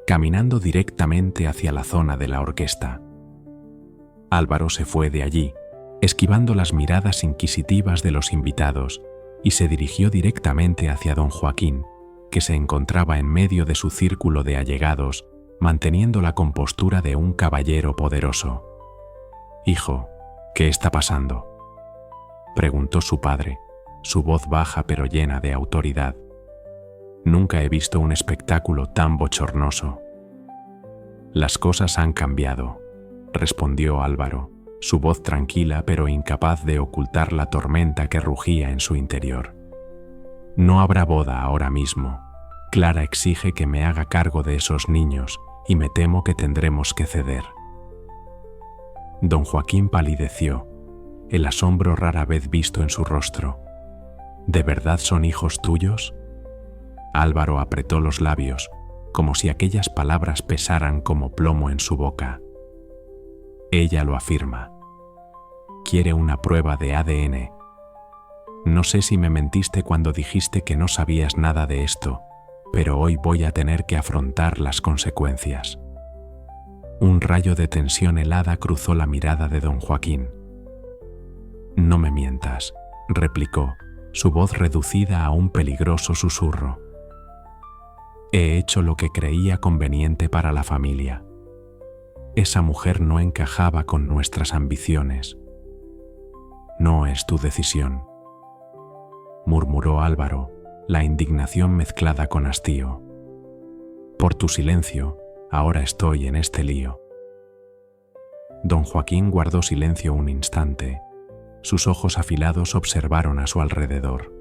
caminando directamente hacia la zona de la orquesta. Álvaro se fue de allí, esquivando las miradas inquisitivas de los invitados, y se dirigió directamente hacia don Joaquín, que se encontraba en medio de su círculo de allegados, manteniendo la compostura de un caballero poderoso. «Hijo, ¿qué está pasando?», preguntó su padre, su voz baja pero llena de autoridad. Nunca he visto un espectáculo tan bochornoso. Las cosas han cambiado, respondió Álvaro, su voz tranquila pero incapaz de ocultar la tormenta que rugía en su interior. No habrá boda ahora mismo. Clara exige que me haga cargo de esos niños y me temo que tendremos que ceder. Don Joaquín palideció, el asombro rara vez visto en su rostro. ¿De verdad son hijos tuyos? Álvaro apretó los labios, como si aquellas palabras pesaran como plomo en su boca. Ella lo afirma. Quiere una prueba de ADN. No sé si me mentiste cuando dijiste que no sabías nada de esto, pero hoy voy a tener que afrontar las consecuencias. Un rayo de tensión helada cruzó la mirada de don Joaquín. No me mientas, replicó, su voz reducida a un peligroso susurro. He hecho lo que creía conveniente para la familia. Esa mujer no encajaba con nuestras ambiciones. No es tu decisión, murmuró Álvaro, la indignación mezclada con hastío. Por tu silencio, ahora estoy en este lío. Don Joaquín guardó silencio un instante. Sus ojos afilados observaron a su alrededor.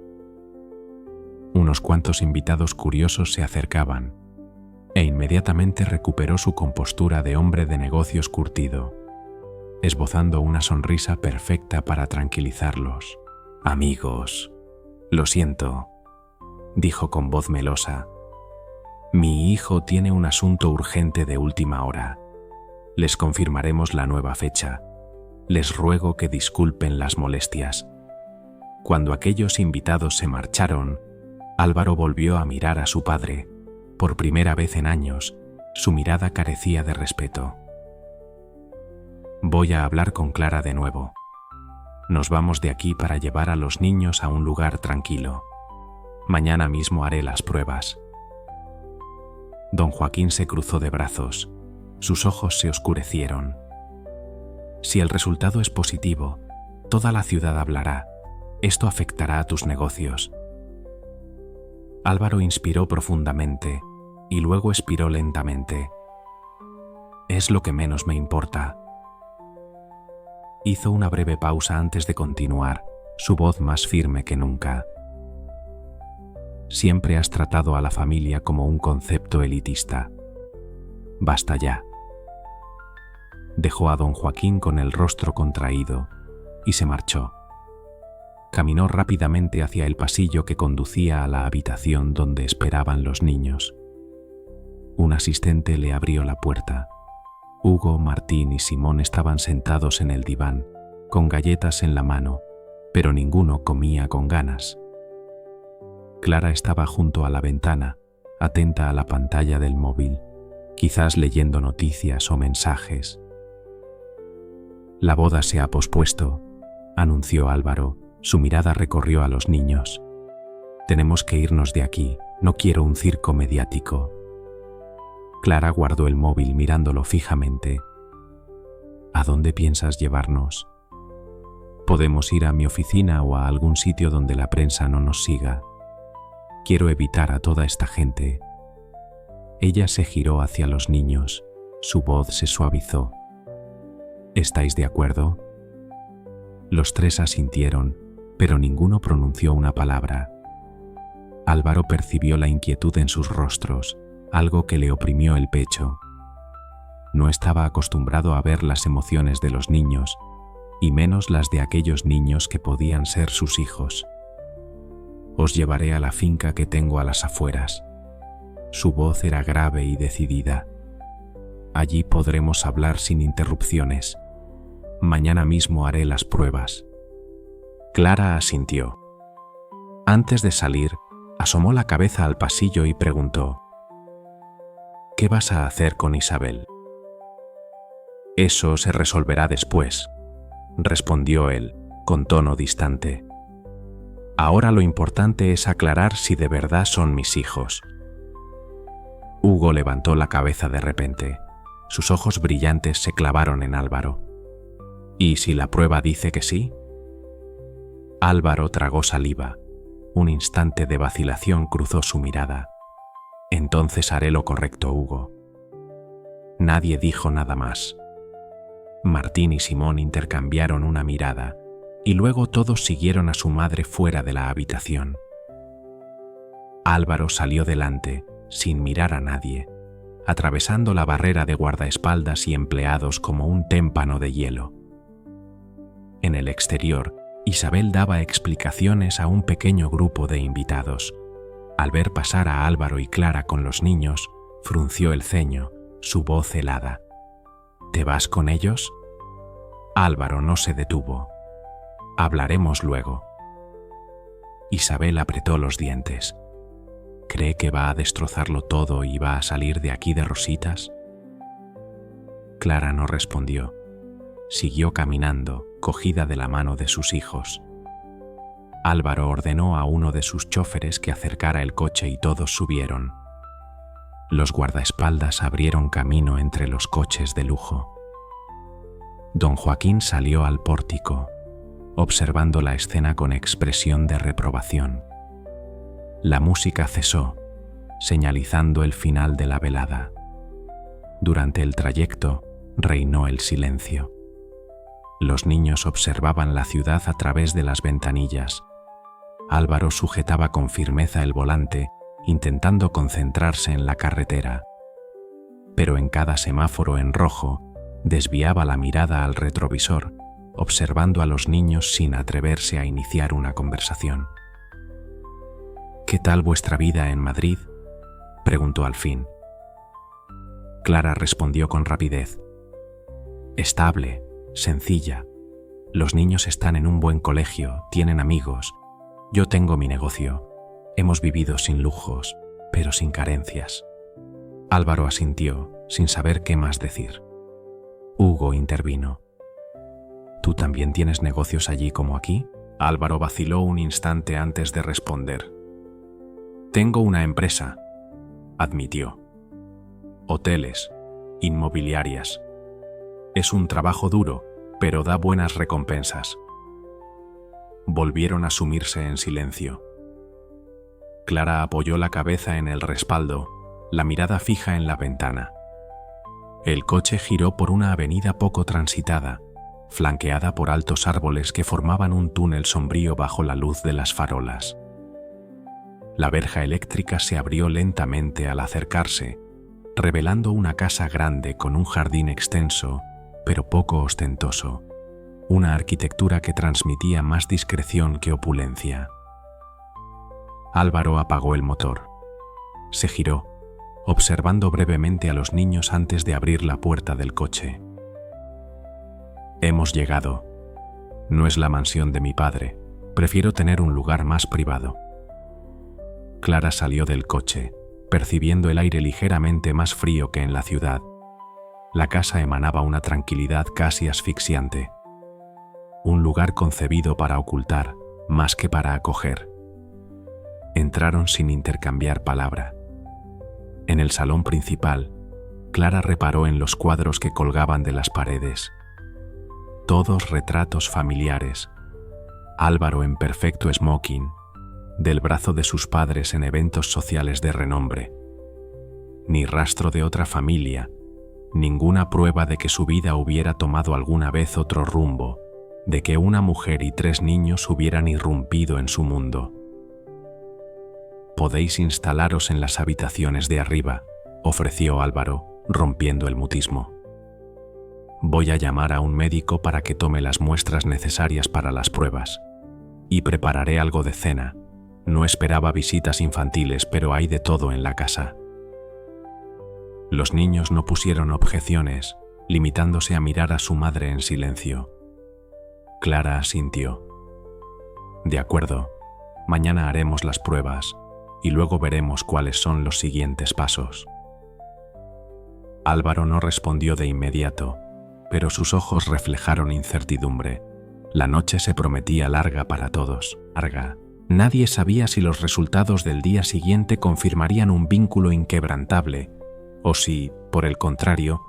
Unos cuantos invitados curiosos se acercaban, e inmediatamente recuperó su compostura de hombre de negocios curtido, esbozando una sonrisa perfecta para tranquilizarlos. Amigos, lo siento, dijo con voz melosa. Mi hijo tiene un asunto urgente de última hora. Les confirmaremos la nueva fecha. Les ruego que disculpen las molestias. Cuando aquellos invitados se marcharon, Álvaro volvió a mirar a su padre. Por primera vez en años, su mirada carecía de respeto. Voy a hablar con Clara de nuevo. Nos vamos de aquí para llevar a los niños a un lugar tranquilo. Mañana mismo haré las pruebas. Don Joaquín se cruzó de brazos. Sus ojos se oscurecieron. Si el resultado es positivo, toda la ciudad hablará. Esto afectará a tus negocios. Álvaro inspiró profundamente y luego expiró lentamente. Es lo que menos me importa. Hizo una breve pausa antes de continuar, su voz más firme que nunca. Siempre has tratado a la familia como un concepto elitista. Basta ya. Dejó a don Joaquín con el rostro contraído y se marchó. Caminó rápidamente hacia el pasillo que conducía a la habitación donde esperaban los niños. Un asistente le abrió la puerta. Hugo, Martín y Simón estaban sentados en el diván, con galletas en la mano, pero ninguno comía con ganas. Clara estaba junto a la ventana, atenta a la pantalla del móvil, quizás leyendo noticias o mensajes. La boda se ha pospuesto, anunció Álvaro. Su mirada recorrió a los niños. Tenemos que irnos de aquí, no quiero un circo mediático. Clara guardó el móvil mirándolo fijamente. ¿A dónde piensas llevarnos? Podemos ir a mi oficina o a algún sitio donde la prensa no nos siga. Quiero evitar a toda esta gente. Ella se giró hacia los niños. Su voz se suavizó. ¿Estáis de acuerdo? Los tres asintieron, pero ninguno pronunció una palabra. Álvaro percibió la inquietud en sus rostros, algo que le oprimió el pecho. No estaba acostumbrado a ver las emociones de los niños, y menos las de aquellos niños que podían ser sus hijos. Os llevaré a la finca que tengo a las afueras. Su voz era grave y decidida. Allí podremos hablar sin interrupciones. Mañana mismo haré las pruebas. Clara asintió. Antes de salir, asomó la cabeza al pasillo y preguntó: ¿Qué vas a hacer con Isabel? Eso se resolverá después, respondió él, con tono distante. Ahora lo importante es aclarar si de verdad son mis hijos. Hugo levantó la cabeza de repente. Sus ojos brillantes se clavaron en Álvaro. ¿Y si la prueba dice que sí? Álvaro tragó saliva. Un instante de vacilación cruzó su mirada. Entonces haré lo correcto, Hugo. Nadie dijo nada más. Martín y Simón intercambiaron una mirada y luego todos siguieron a su madre fuera de la habitación. Álvaro salió delante, sin mirar a nadie, atravesando la barrera de guardaespaldas y empleados como un témpano de hielo. En el exterior, Isabel daba explicaciones a un pequeño grupo de invitados. Al ver pasar a Álvaro y Clara con los niños, frunció el ceño, su voz helada. ¿Te vas con ellos? Álvaro no se detuvo. Hablaremos luego. Isabel apretó los dientes. ¿Cree que va a destrozarlo todo y va a salir de aquí de rositas? Clara no respondió. Siguió caminando, cogida de la mano de sus hijos. Álvaro ordenó a uno de sus chóferes que acercara el coche y todos subieron. Los guardaespaldas abrieron camino entre los coches de lujo. Don Joaquín salió al pórtico, observando la escena con expresión de reprobación. La música cesó, señalizando el final de la velada. Durante el trayecto reinó el silencio. Los niños observaban la ciudad a través de las ventanillas. Álvaro sujetaba con firmeza el volante, intentando concentrarse en la carretera. Pero en cada semáforo en rojo, desviaba la mirada al retrovisor, observando a los niños sin atreverse a iniciar una conversación. ¿Qué tal vuestra vida en Madrid?, preguntó al fin. Clara respondió con rapidez. Estable, sencilla. Los niños están en un buen colegio, tienen amigos. Yo tengo mi negocio. Hemos vivido sin lujos, pero sin carencias. Álvaro asintió, sin saber qué más decir. Hugo intervino. ¿Tú también tienes negocios allí como aquí? Álvaro vaciló un instante antes de responder. Tengo una empresa, admitió. Hoteles, inmobiliarias. Es un trabajo duro, pero da buenas recompensas. Volvieron a sumirse en silencio. Clara apoyó la cabeza en el respaldo, la mirada fija en la ventana. El coche giró por una avenida poco transitada, flanqueada por altos árboles que formaban un túnel sombrío bajo la luz de las farolas. La verja eléctrica se abrió lentamente al acercarse, revelando una casa grande con un jardín extenso, pero poco ostentoso, una arquitectura que transmitía más discreción que opulencia. Álvaro apagó el motor. Se giró, observando brevemente a los niños antes de abrir la puerta del coche. Hemos llegado. No es la mansión de mi padre. Prefiero tener un lugar más privado. Clara salió del coche, percibiendo el aire ligeramente más frío que en la ciudad. La casa emanaba una tranquilidad casi asfixiante. Un lugar concebido para ocultar, más que para acoger. Entraron sin intercambiar palabra. En el salón principal, Clara reparó en los cuadros que colgaban de las paredes. Todos retratos familiares. Álvaro en perfecto smoking, del brazo de sus padres en eventos sociales de renombre. Ni rastro de otra familia, ninguna prueba de que su vida hubiera tomado alguna vez otro rumbo, de que una mujer y 3 niños hubieran irrumpido en su mundo. Podéis instalaros en las habitaciones de arriba, ofreció Álvaro, rompiendo el mutismo. Voy a llamar a un médico para que tome las muestras necesarias para las pruebas. Y prepararé algo de cena. No esperaba visitas infantiles, pero hay de todo en la casa. Los niños no pusieron objeciones, limitándose a mirar a su madre en silencio. Clara asintió. De acuerdo, mañana haremos las pruebas y luego veremos cuáles son los siguientes pasos. Álvaro no respondió de inmediato, pero sus ojos reflejaron incertidumbre. La noche se prometía larga para todos, larga. Nadie sabía si los resultados del día siguiente confirmarían un vínculo inquebrantable, o si, por el contrario,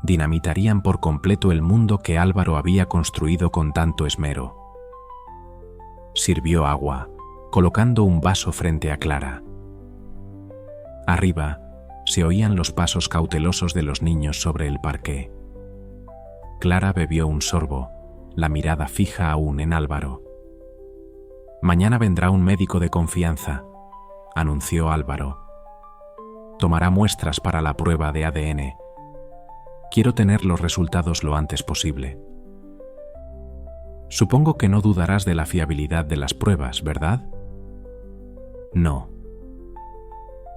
dinamitarían por completo el mundo que Álvaro había construido con tanto esmero. Sirvió agua, colocando un vaso frente a Clara. Arriba se oían los pasos cautelosos de los niños sobre el parqué. Clara bebió un sorbo, la mirada fija aún en Álvaro. «Mañana vendrá un médico de confianza», anunció Álvaro. «Tomará muestras para la prueba de ADN. Quiero tener los resultados lo antes posible». «Supongo que no dudarás de la fiabilidad de las pruebas, ¿verdad?» «No».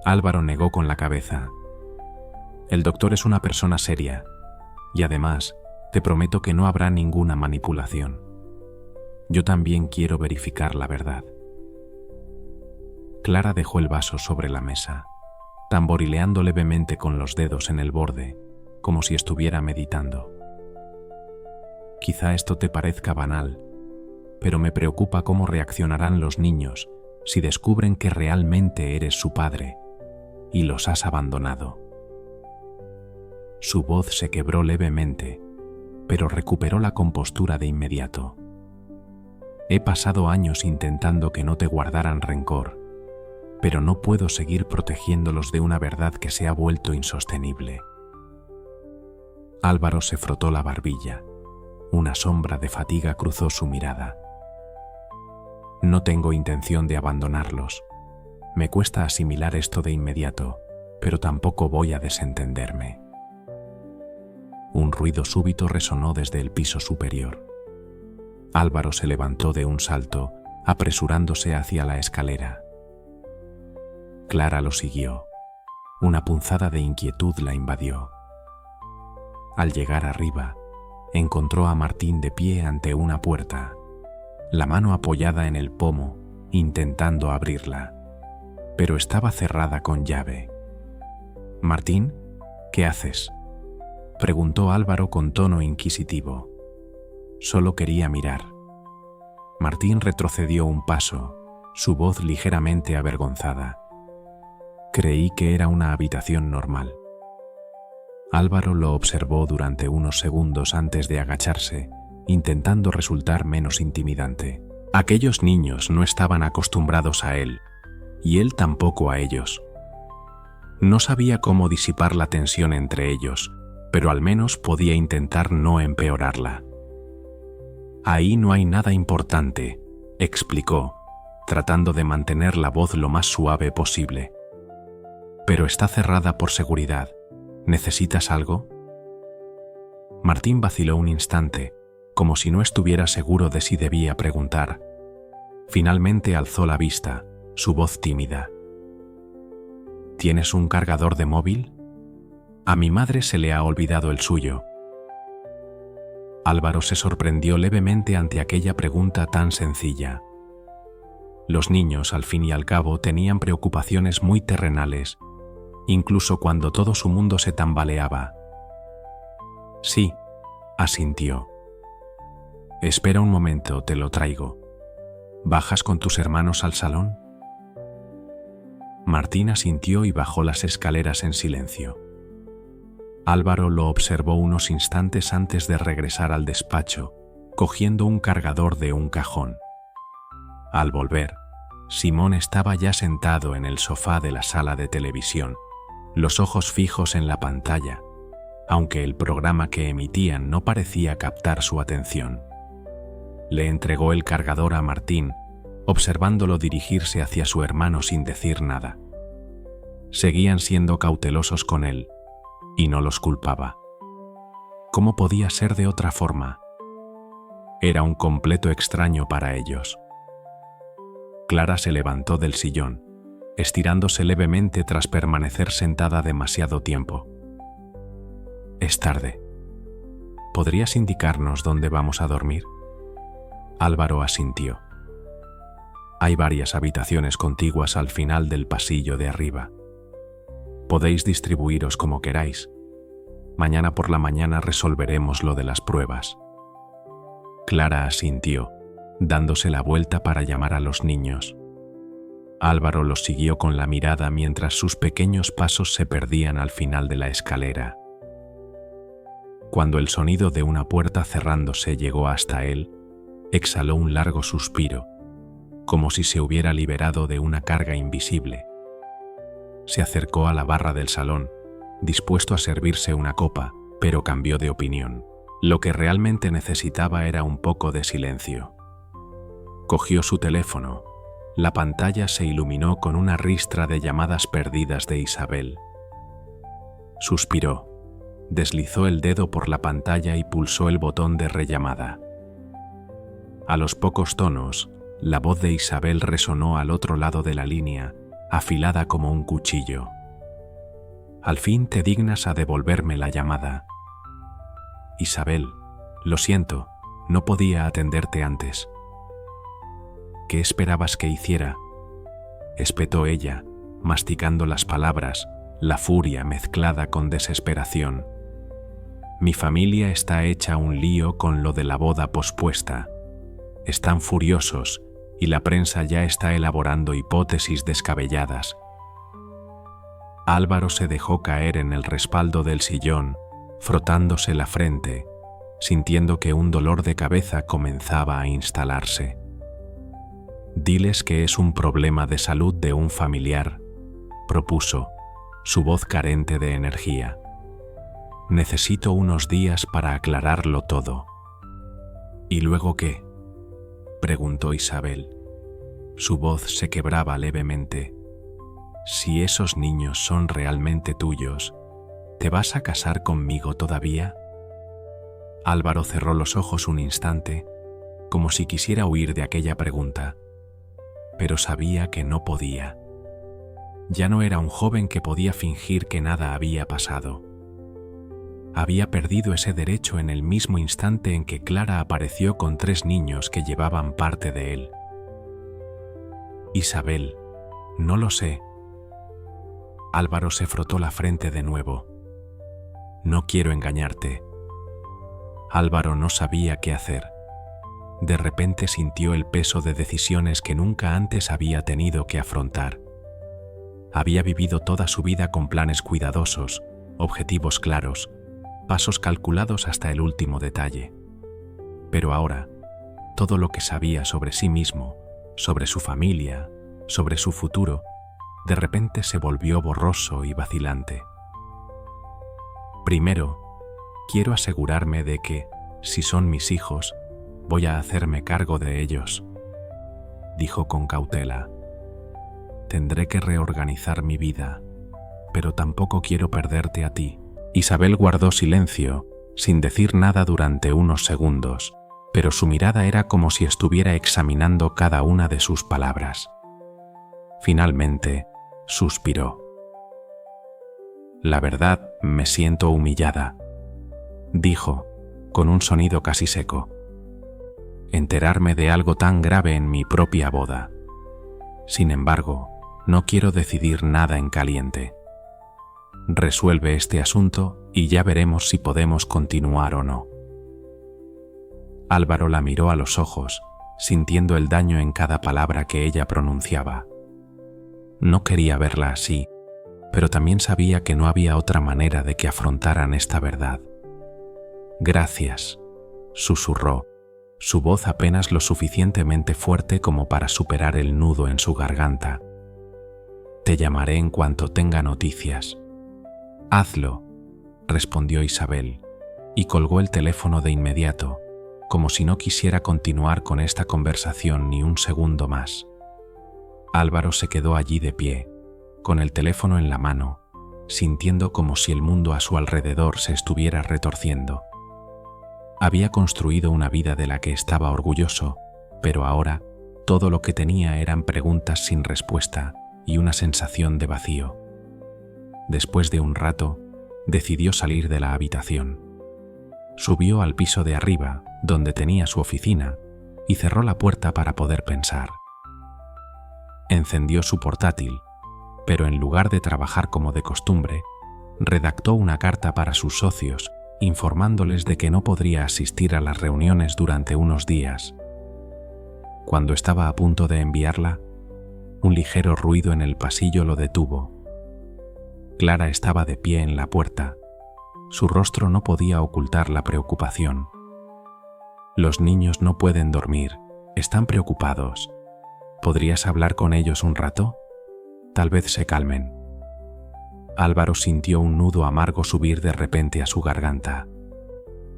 Álvaro negó con la cabeza. «El doctor es una persona seria, y además, te prometo que no habrá ninguna manipulación. Yo también quiero verificar la verdad». Clara dejó el vaso sobre la mesa, tamborileando levemente con los dedos en el borde, como si estuviera meditando. «Quizá esto te parezca banal, pero me preocupa cómo reaccionarán los niños si descubren que realmente eres su padre y los has abandonado». Su voz se quebró levemente, pero recuperó la compostura de inmediato. «He pasado años intentando que no te guardaran rencor, pero no puedo seguir protegiéndolos de una verdad que se ha vuelto insostenible». Álvaro se frotó la barbilla. Una sombra de fatiga cruzó su mirada. «No tengo intención de abandonarlos. Me cuesta asimilar esto de inmediato, pero tampoco voy a desentenderme». Un ruido súbito resonó desde el piso superior. Álvaro se levantó de un salto, apresurándose hacia la escalera. Clara lo siguió. Una punzada de inquietud la invadió. Al llegar arriba, encontró a Martín de pie ante una puerta, la mano apoyada en el pomo, intentando abrirla, pero estaba cerrada con llave. «Martín, ¿qué haces?», preguntó Álvaro con tono inquisitivo. Solo quería mirar. Martín retrocedió un paso, su voz ligeramente avergonzada. «Creí que era una habitación normal». Álvaro lo observó durante unos segundos antes de agacharse, intentando resultar menos intimidante. Aquellos niños no estaban acostumbrados a él, y él tampoco a ellos. No sabía cómo disipar la tensión entre ellos, pero al menos podía intentar no empeorarla. «Ahí no hay nada importante», explicó, tratando de mantener la voz lo más suave posible. «Pero está cerrada por seguridad. ¿Necesitas algo?». Martín vaciló un instante, como si no estuviera seguro de si debía preguntar. Finalmente alzó la vista, su voz tímida. «¿Tienes un cargador de móvil? A mi madre se le ha olvidado el suyo». Álvaro se sorprendió levemente ante aquella pregunta tan sencilla. Los niños, al fin y al cabo, tenían preocupaciones muy terrenales, incluso cuando todo su mundo se tambaleaba. «Sí», asintió. «Espera un momento, te lo traigo. ¿Bajas con tus hermanos al salón?». Martín asintió y bajó las escaleras en silencio. Álvaro lo observó unos instantes antes de regresar al despacho, cogiendo un cargador de un cajón. Al volver, Simón estaba ya sentado en el sofá de la sala de televisión, los ojos fijos en la pantalla, aunque el programa que emitían no parecía captar su atención. Le entregó el cargador a Martín, observándolo dirigirse hacia su hermano sin decir nada. Seguían siendo cautelosos con él, y no los culpaba. ¿Cómo podía ser de otra forma? Era un completo extraño para ellos. Clara se levantó del sillón, estirándose levemente tras permanecer sentada demasiado tiempo. «Es tarde. ¿Podrías indicarnos dónde vamos a dormir?». Álvaro asintió. «Hay varias habitaciones contiguas al final del pasillo de arriba. Podéis distribuiros como queráis. Mañana por la mañana resolveremos lo de las pruebas». Clara asintió, dándose la vuelta para llamar a los niños. Álvaro los siguió con la mirada mientras sus pequeños pasos se perdían al final de la escalera. Cuando el sonido de una puerta cerrándose llegó hasta él, exhaló un largo suspiro, como si se hubiera liberado de una carga invisible. Se acercó a la barra del salón, dispuesto a servirse una copa, pero cambió de opinión. Lo que realmente necesitaba era un poco de silencio. Cogió su teléfono. La pantalla se iluminó con una ristra de llamadas perdidas de Isabel. Suspiró, deslizó el dedo por la pantalla y pulsó el botón de rellamada. A los pocos tonos, la voz de Isabel resonó al otro lado de la línea, afilada como un cuchillo. «Al fin te dignas a devolverme la llamada». «Isabel, lo siento, no podía atenderte antes». «¿Qué esperabas que hiciera?», espetó ella, masticando las palabras, la furia mezclada con desesperación. «Mi familia está hecha un lío con lo de la boda pospuesta. Están furiosos y la prensa ya está elaborando hipótesis descabelladas». Álvaro se dejó caer en el respaldo del sillón, frotándose la frente, sintiendo que un dolor de cabeza comenzaba a instalarse. «Diles que es un problema de salud de un familiar», propuso, su voz carente de energía. «Necesito unos días para aclararlo todo». «¿Y luego qué?», preguntó Isabel. Su voz se quebraba levemente. «Si esos niños son realmente tuyos, ¿te vas a casar conmigo todavía?». Álvaro cerró los ojos un instante, como si quisiera huir de aquella pregunta, pero sabía que no podía. Ya no era un joven que podía fingir que nada había pasado. Había perdido ese derecho en el mismo instante en que Clara apareció con 3 niños que llevaban parte de él. «Isabel, no lo sé». Álvaro se frotó la frente de nuevo. «No quiero engañarte». Álvaro no sabía qué hacer. De repente sintió el peso de decisiones que nunca antes había tenido que afrontar. Había vivido toda su vida con planes cuidadosos, objetivos claros, pasos calculados hasta el último detalle. Pero ahora, todo lo que sabía sobre sí mismo, sobre su familia, sobre su futuro, de repente se volvió borroso y vacilante. «Primero, quiero asegurarme de que, si son mis hijos, voy a hacerme cargo de ellos», dijo con cautela. «Tendré que reorganizar mi vida, pero tampoco quiero perderte a ti». Isabel guardó silencio, sin decir nada durante unos segundos, pero su mirada era como si estuviera examinando cada una de sus palabras. Finalmente, suspiró. «La verdad, me siento humillada», dijo, con un sonido casi seco. «Enterarme de algo tan grave en mi propia boda. Sin embargo, no quiero decidir nada en caliente. Resuelve este asunto y ya veremos si podemos continuar o no». Álvaro la miró a los ojos, sintiendo el daño en cada palabra que ella pronunciaba. No quería verla así, pero también sabía que no había otra manera de que afrontaran esta verdad. «Gracias», susurró, su voz apenas lo suficientemente fuerte como para superar el nudo en su garganta. «Te llamaré en cuanto tenga noticias». «Hazlo», respondió Isabel, y colgó el teléfono de inmediato, como si no quisiera continuar con esta conversación ni un segundo más. Álvaro se quedó allí de pie, con el teléfono en la mano, sintiendo como si el mundo a su alrededor se estuviera retorciendo. Había construido una vida de la que estaba orgulloso, pero ahora todo lo que tenía eran preguntas sin respuesta y una sensación de vacío. Después de un rato, decidió salir de la habitación. Subió al piso de arriba, donde tenía su oficina, y cerró la puerta para poder pensar. Encendió su portátil, pero en lugar de trabajar como de costumbre, redactó una carta para sus socios, informándoles de que no podría asistir a las reuniones durante unos días. Cuando estaba a punto de enviarla, un ligero ruido en el pasillo lo detuvo. Clara estaba de pie en la puerta. Su rostro no podía ocultar la preocupación. «Los niños no pueden dormir, están preocupados», ¿Podrías hablar con ellos un rato? Tal vez se calmen. Álvaro sintió un nudo amargo subir de repente a su garganta.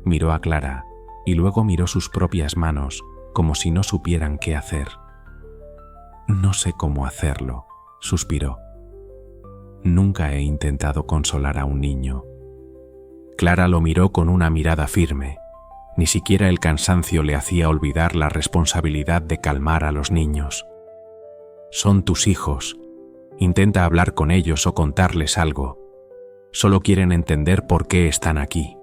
Miró a Clara y luego miró sus propias manos como si no supieran qué hacer. No sé cómo hacerlo, suspiró. Nunca he intentado consolar a un niño. Clara lo miró con una mirada firme. Ni siquiera el cansancio le hacía olvidar la responsabilidad de calmar a los niños. Son tus hijos. Intenta hablar con ellos o contarles algo. Solo quieren entender por qué están aquí.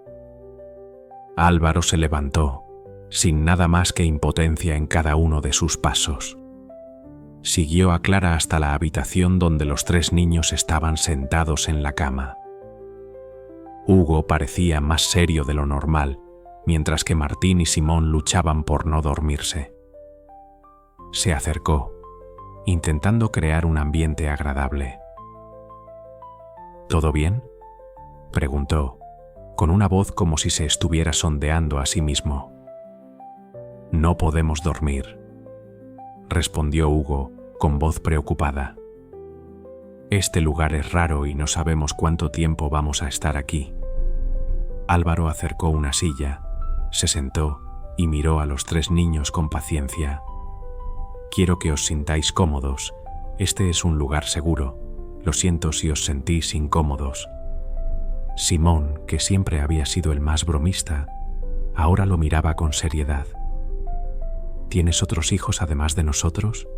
Álvaro se levantó, sin nada más que impotencia en cada uno de sus pasos. Siguió a Clara hasta la habitación donde los 3 niños estaban sentados en la cama. Hugo parecía más serio de lo normal, mientras que Martín y Simón luchaban por no dormirse. Se acercó, intentando crear un ambiente agradable. ¿Todo bien?, preguntó, con una voz como si se estuviera sondeando a sí mismo. No podemos dormir, respondió Hugo con voz preocupada. Este lugar es raro y no sabemos cuánto tiempo vamos a estar aquí. Álvaro acercó una silla, se sentó y miró a los 3 niños con paciencia. Quiero que os sintáis cómodos. Este es un lugar seguro. Lo siento si os sentís incómodos. Simón, que siempre había sido el más bromista, ahora lo miraba con seriedad. ¿Tienes otros hijos además de nosotros?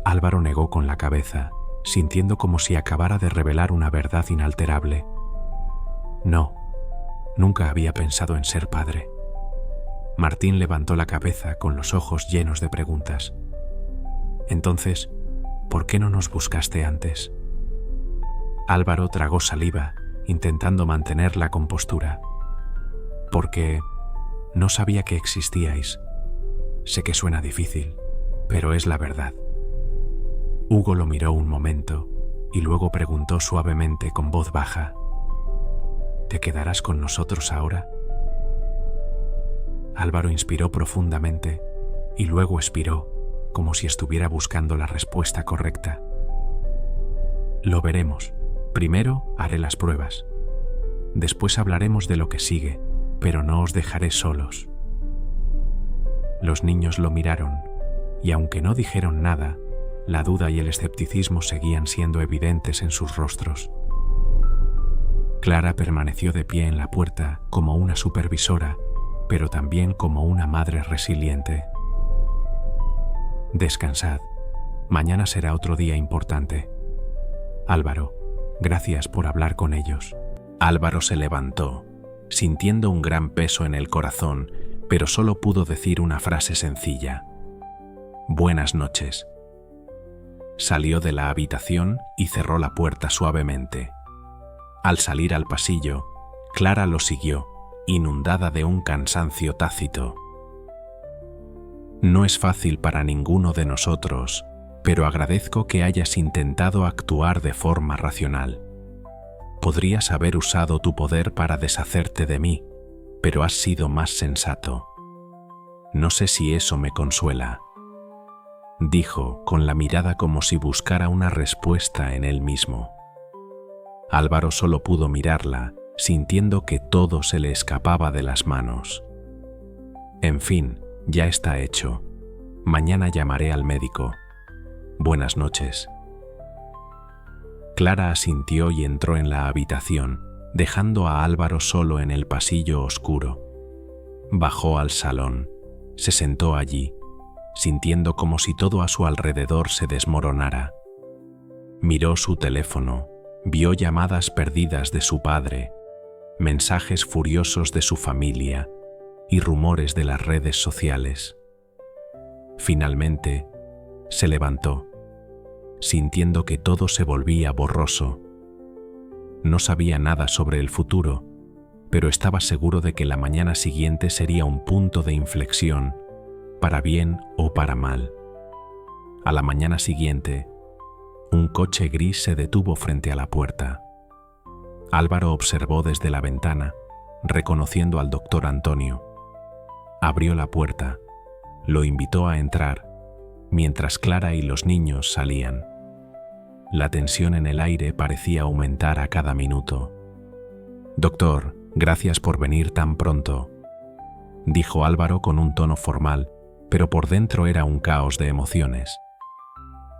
Álvaro negó con la cabeza, sintiendo como si acabara de revelar una verdad inalterable. No, nunca había pensado en ser padre. Martín levantó la cabeza con los ojos llenos de preguntas. Entonces, ¿por qué no nos buscaste antes? Álvaro tragó saliva, intentando mantener la compostura. Porque no sabía que existíais. Sé que suena difícil, pero es la verdad. Hugo lo miró un momento y luego preguntó suavemente con voz baja: ¿Te quedarás con nosotros ahora? Álvaro inspiró profundamente y luego expiró, como si estuviera buscando la respuesta correcta. Lo veremos. Primero haré las pruebas. Después hablaremos de lo que sigue, pero no os dejaré solos. Los niños lo miraron, y aunque no dijeron nada, la duda y el escepticismo seguían siendo evidentes en sus rostros. Clara permaneció de pie en la puerta como una supervisora, pero también como una madre resiliente. Descansad. Mañana será otro día importante. Álvaro, gracias por hablar con ellos. Álvaro se levantó, sintiendo un gran peso en el corazón, pero solo pudo decir una frase sencilla: Buenas noches. Salió de la habitación y cerró la puerta suavemente. Al salir al pasillo, Clara lo siguió, inundada de un cansancio tácito. No es fácil para ninguno de nosotros, pero agradezco que hayas intentado actuar de forma racional. Podrías haber usado tu poder para deshacerte de mí, pero has sido más sensato. No sé si eso me consuela, dijo con la mirada como si buscara una respuesta en él mismo. Álvaro solo pudo mirarla, sintiendo que todo se le escapaba de las manos. En fin, ya está hecho. Mañana llamaré al médico. Buenas noches. Clara asintió y entró en la habitación, dejando a Álvaro solo en el pasillo oscuro. Bajó al salón, se sentó allí, sintiendo como si todo a su alrededor se desmoronara. Miró su teléfono, vio llamadas perdidas de su padre, mensajes furiosos de su familia y rumores de las redes sociales. Finalmente, se levantó, sintiendo que todo se volvía borroso. No sabía nada sobre el futuro, pero estaba seguro de que la mañana siguiente sería un punto de inflexión, para bien o para mal. A la mañana siguiente, un coche gris se detuvo frente a la puerta. Álvaro observó desde la ventana, reconociendo al doctor Antonio. Abrió la puerta, lo invitó a entrar mientras Clara y los niños salían. La tensión en el aire parecía aumentar a cada minuto. «Doctor, gracias por venir tan pronto», dijo Álvaro con un tono formal, pero por dentro era un caos de emociones.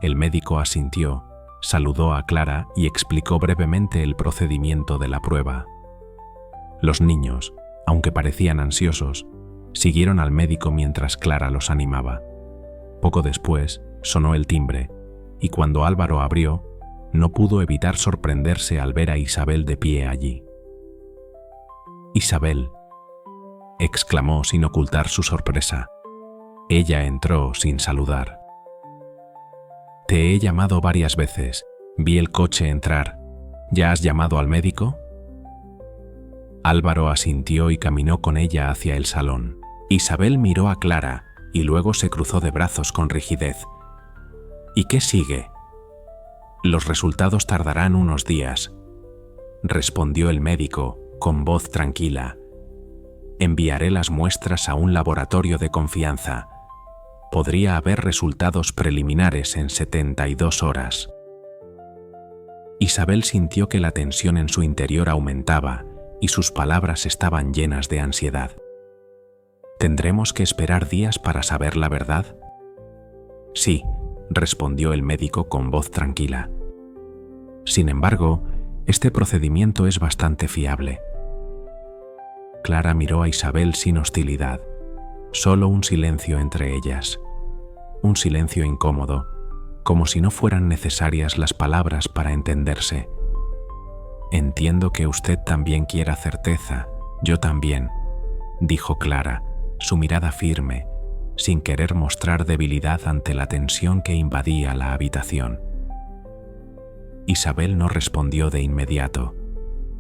El médico asintió, saludó a Clara y explicó brevemente el procedimiento de la prueba. Los niños, aunque parecían ansiosos, siguieron al médico mientras Clara los animaba. Poco después sonó el timbre, y cuando Álvaro abrió, no pudo evitar sorprenderse al ver a Isabel de pie allí. «Isabel», exclamó sin ocultar su sorpresa. Ella entró sin saludar. «Te he llamado varias veces. Vi el coche entrar. ¿Ya has llamado al médico?» Álvaro asintió y caminó con ella hacia el salón. Isabel miró a Clara y luego se cruzó de brazos con rigidez. «¿Y qué sigue?» «Los resultados tardarán unos días», respondió el médico con voz tranquila. «Enviaré las muestras a un laboratorio de confianza. Podría haber resultados preliminares en 72 horas». Isabel sintió que la tensión en su interior aumentaba y sus palabras estaban llenas de ansiedad. «¿Tendremos que esperar días para saber la verdad?» «Sí», respondió el médico con voz tranquila. «Sin embargo, este procedimiento es bastante fiable». Clara miró a Isabel sin hostilidad. Solo un silencio entre ellas. Un silencio incómodo, como si no fueran necesarias las palabras para entenderse. «Entiendo que usted también quiera certeza, yo también», dijo Clara, su mirada firme, sin querer mostrar debilidad ante la tensión que invadía la habitación. Isabel no respondió de inmediato.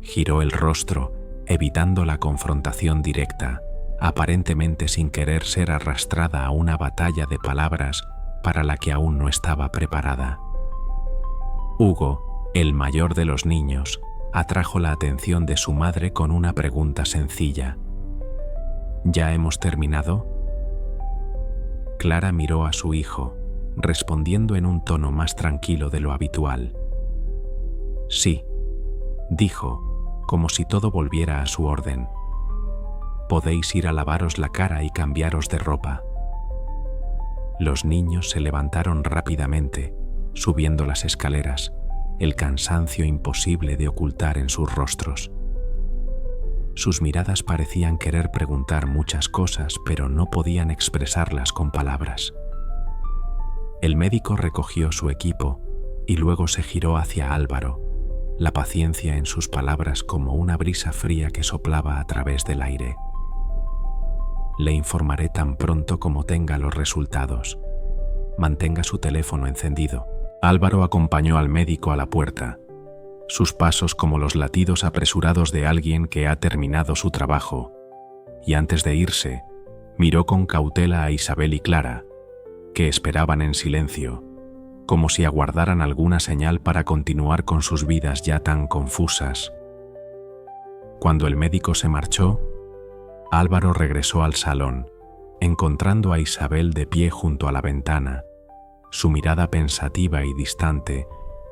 Giró el rostro, evitando la confrontación directa, aparentemente sin querer ser arrastrada a una batalla de palabras para la que aún no estaba preparada. Hugo, el mayor de los niños, atrajo la atención de su madre con una pregunta sencilla. «¿Ya hemos terminado?» Clara miró a su hijo, respondiendo en un tono más tranquilo de lo habitual. «Sí», dijo, como si todo volviera a su orden. «Podéis ir a lavaros la cara y cambiaros de ropa». Los niños se levantaron rápidamente, subiendo las escaleras, el cansancio imposible de ocultar en sus rostros. Sus miradas parecían querer preguntar muchas cosas, pero no podían expresarlas con palabras. El médico recogió su equipo y luego se giró hacia Álvaro, la paciencia en sus palabras como una brisa fría que soplaba a través del aire. «Le informaré tan pronto como tenga los resultados. Mantenga su teléfono encendido». Álvaro acompañó al médico a la puerta, sus pasos como los latidos apresurados de alguien que ha terminado su trabajo, y antes de irse, miró con cautela a Isabel y Clara, que esperaban en silencio, como si aguardaran alguna señal para continuar con sus vidas ya tan confusas. Cuando el médico se marchó, Álvaro regresó al salón, encontrando a Isabel de pie junto a la ventana, su mirada pensativa y distante,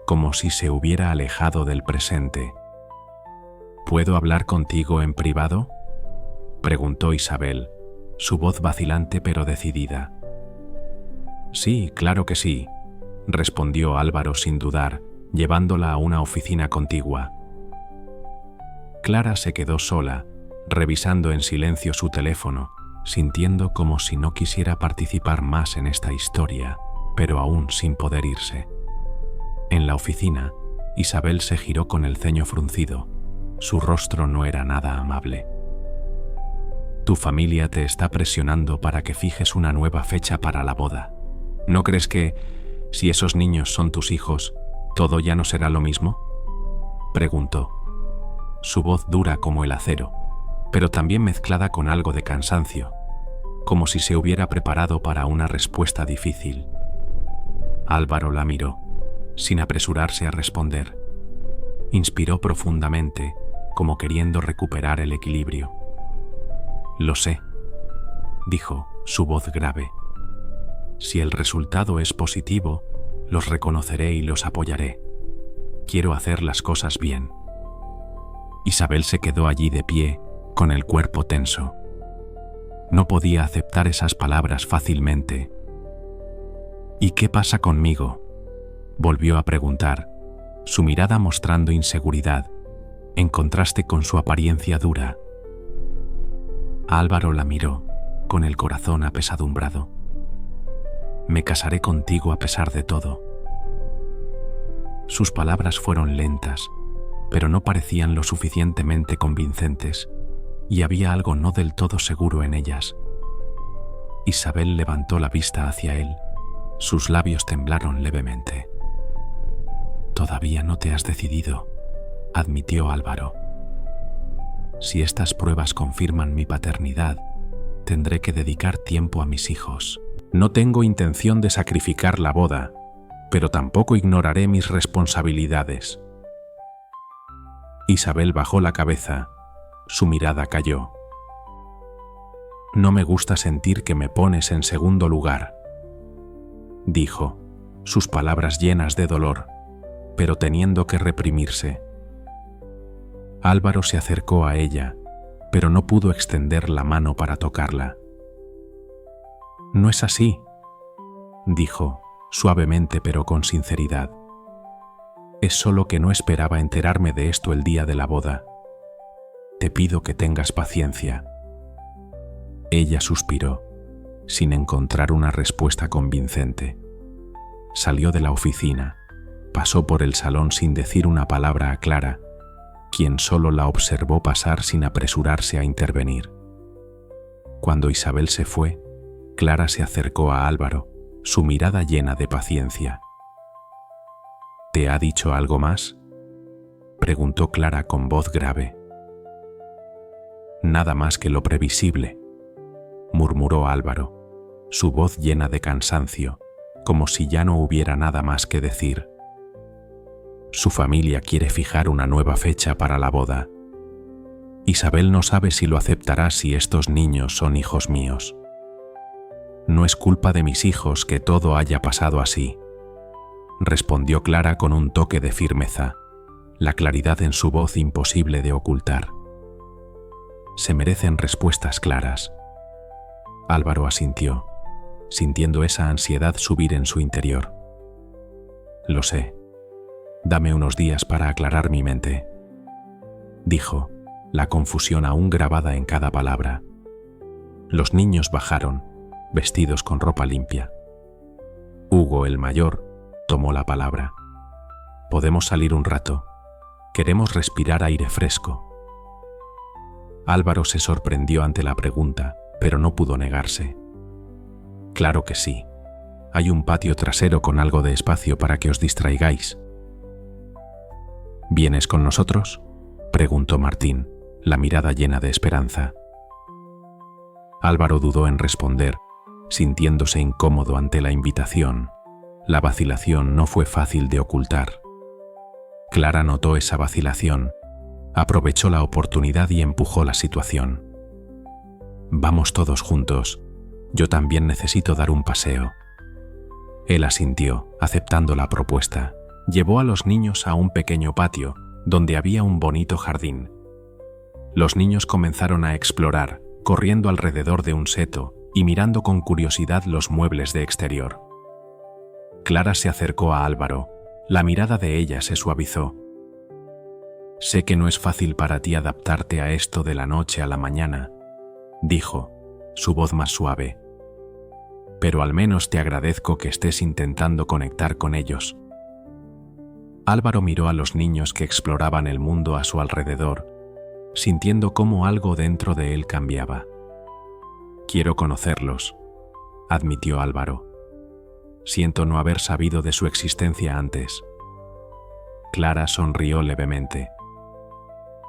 como si se hubiera alejado del presente. «¿Puedo hablar contigo en privado?», preguntó Isabel, su voz vacilante pero decidida. «Sí, claro que sí», respondió Álvaro sin dudar, llevándola a una oficina contigua. Clara se quedó sola, revisando en silencio su teléfono, sintiendo como si no quisiera participar más en esta historia, pero aún sin poder irse. En la oficina, Isabel se giró con el ceño fruncido. Su rostro no era nada amable. «Tu familia te está presionando para que fijes una nueva fecha para la boda. ¿No crees que, si esos niños son tus hijos, todo ya no será lo mismo?», preguntó. Su voz dura como el acero, pero también mezclada con algo de cansancio, como si se hubiera preparado para una respuesta difícil. Álvaro la miró, sin apresurarse a responder. Inspiró profundamente, como queriendo recuperar el equilibrio. «Lo sé», dijo, su voz grave. Si el resultado es positivo, los reconoceré y los apoyaré. Quiero hacer las cosas bien. Isabel se quedó allí de pie, con el cuerpo tenso. No podía aceptar esas palabras fácilmente. ¿Y qué pasa conmigo?, volvió a preguntar, su mirada mostrando inseguridad, en contraste con su apariencia dura. Álvaro la miró, con el corazón apesadumbrado. Me casaré contigo a pesar de todo. Sus palabras fueron lentas, pero no parecían lo suficientemente convincentes, y había algo no del todo seguro en ellas. Isabel levantó la vista hacia él. Sus labios temblaron levemente. Todavía no te has decidido, admitió Álvaro. Si estas pruebas confirman mi paternidad, tendré que dedicar tiempo a mis hijos. No tengo intención de sacrificar la boda, pero tampoco ignoraré mis responsabilidades. Isabel bajó la cabeza. Su mirada cayó. No me gusta sentir que me pones en segundo lugar, dijo, sus palabras llenas de dolor, pero teniendo que reprimirse. Álvaro se acercó a ella, pero no pudo extender la mano para tocarla. No es así, dijo, suavemente pero con sinceridad. Es solo que no esperaba enterarme de esto el día de la boda. Te pido que tengas paciencia. Ella suspiró, sin encontrar una respuesta convincente. Salió de la oficina, pasó por el salón sin decir una palabra a Clara, quien solo la observó pasar sin apresurarse a intervenir. Cuando Isabel se fue, Clara se acercó a Álvaro, su mirada llena de paciencia. ¿Te ha dicho algo más?, preguntó Clara con voz grave. Nada más que lo previsible, murmuró Álvaro, su voz llena de cansancio, como si ya no hubiera nada más que decir. Su familia quiere fijar una nueva fecha para la boda. Isabel no sabe si lo aceptará si estos niños son hijos míos. No es culpa de mis hijos que todo haya pasado así, respondió Clara con un toque de firmeza, la claridad en su voz imposible de ocultar. Se merecen respuestas claras. Álvaro asintió, sintiendo esa ansiedad subir en su interior. Lo sé. Dame unos días para aclarar mi mente, dijo, la confusión aún grabada en cada palabra. Los niños bajaron, vestidos con ropa limpia. Hugo, el mayor, tomó la palabra. Podemos salir un rato. Queremos respirar aire fresco. Álvaro se sorprendió ante la pregunta, pero no pudo negarse. Claro que sí. Hay un patio trasero con algo de espacio para que os distraigáis. ¿Vienes con nosotros?, preguntó Martín, la mirada llena de esperanza. Álvaro dudó en responder, sintiéndose incómodo ante la invitación. La vacilación no fue fácil de ocultar. Clara notó esa vacilación, aprovechó la oportunidad y empujó la situación. Vamos todos juntos. Yo también necesito dar un paseo. Él asintió, aceptando la propuesta. Llevó a los niños a un pequeño patio, donde había un bonito jardín. Los niños comenzaron a explorar, corriendo alrededor de un seto y mirando con curiosidad los muebles de exterior. Clara se acercó a Álvaro. La mirada de ella se suavizó. Sé que no es fácil para ti adaptarte a esto de la noche a la mañana, dijo, su voz más suave. Pero al menos te agradezco que estés intentando conectar con ellos. Álvaro miró a los niños que exploraban el mundo a su alrededor, sintiendo cómo algo dentro de él cambiaba. Quiero conocerlos, admitió Álvaro. Siento no haber sabido de su existencia antes. Clara sonrió levemente.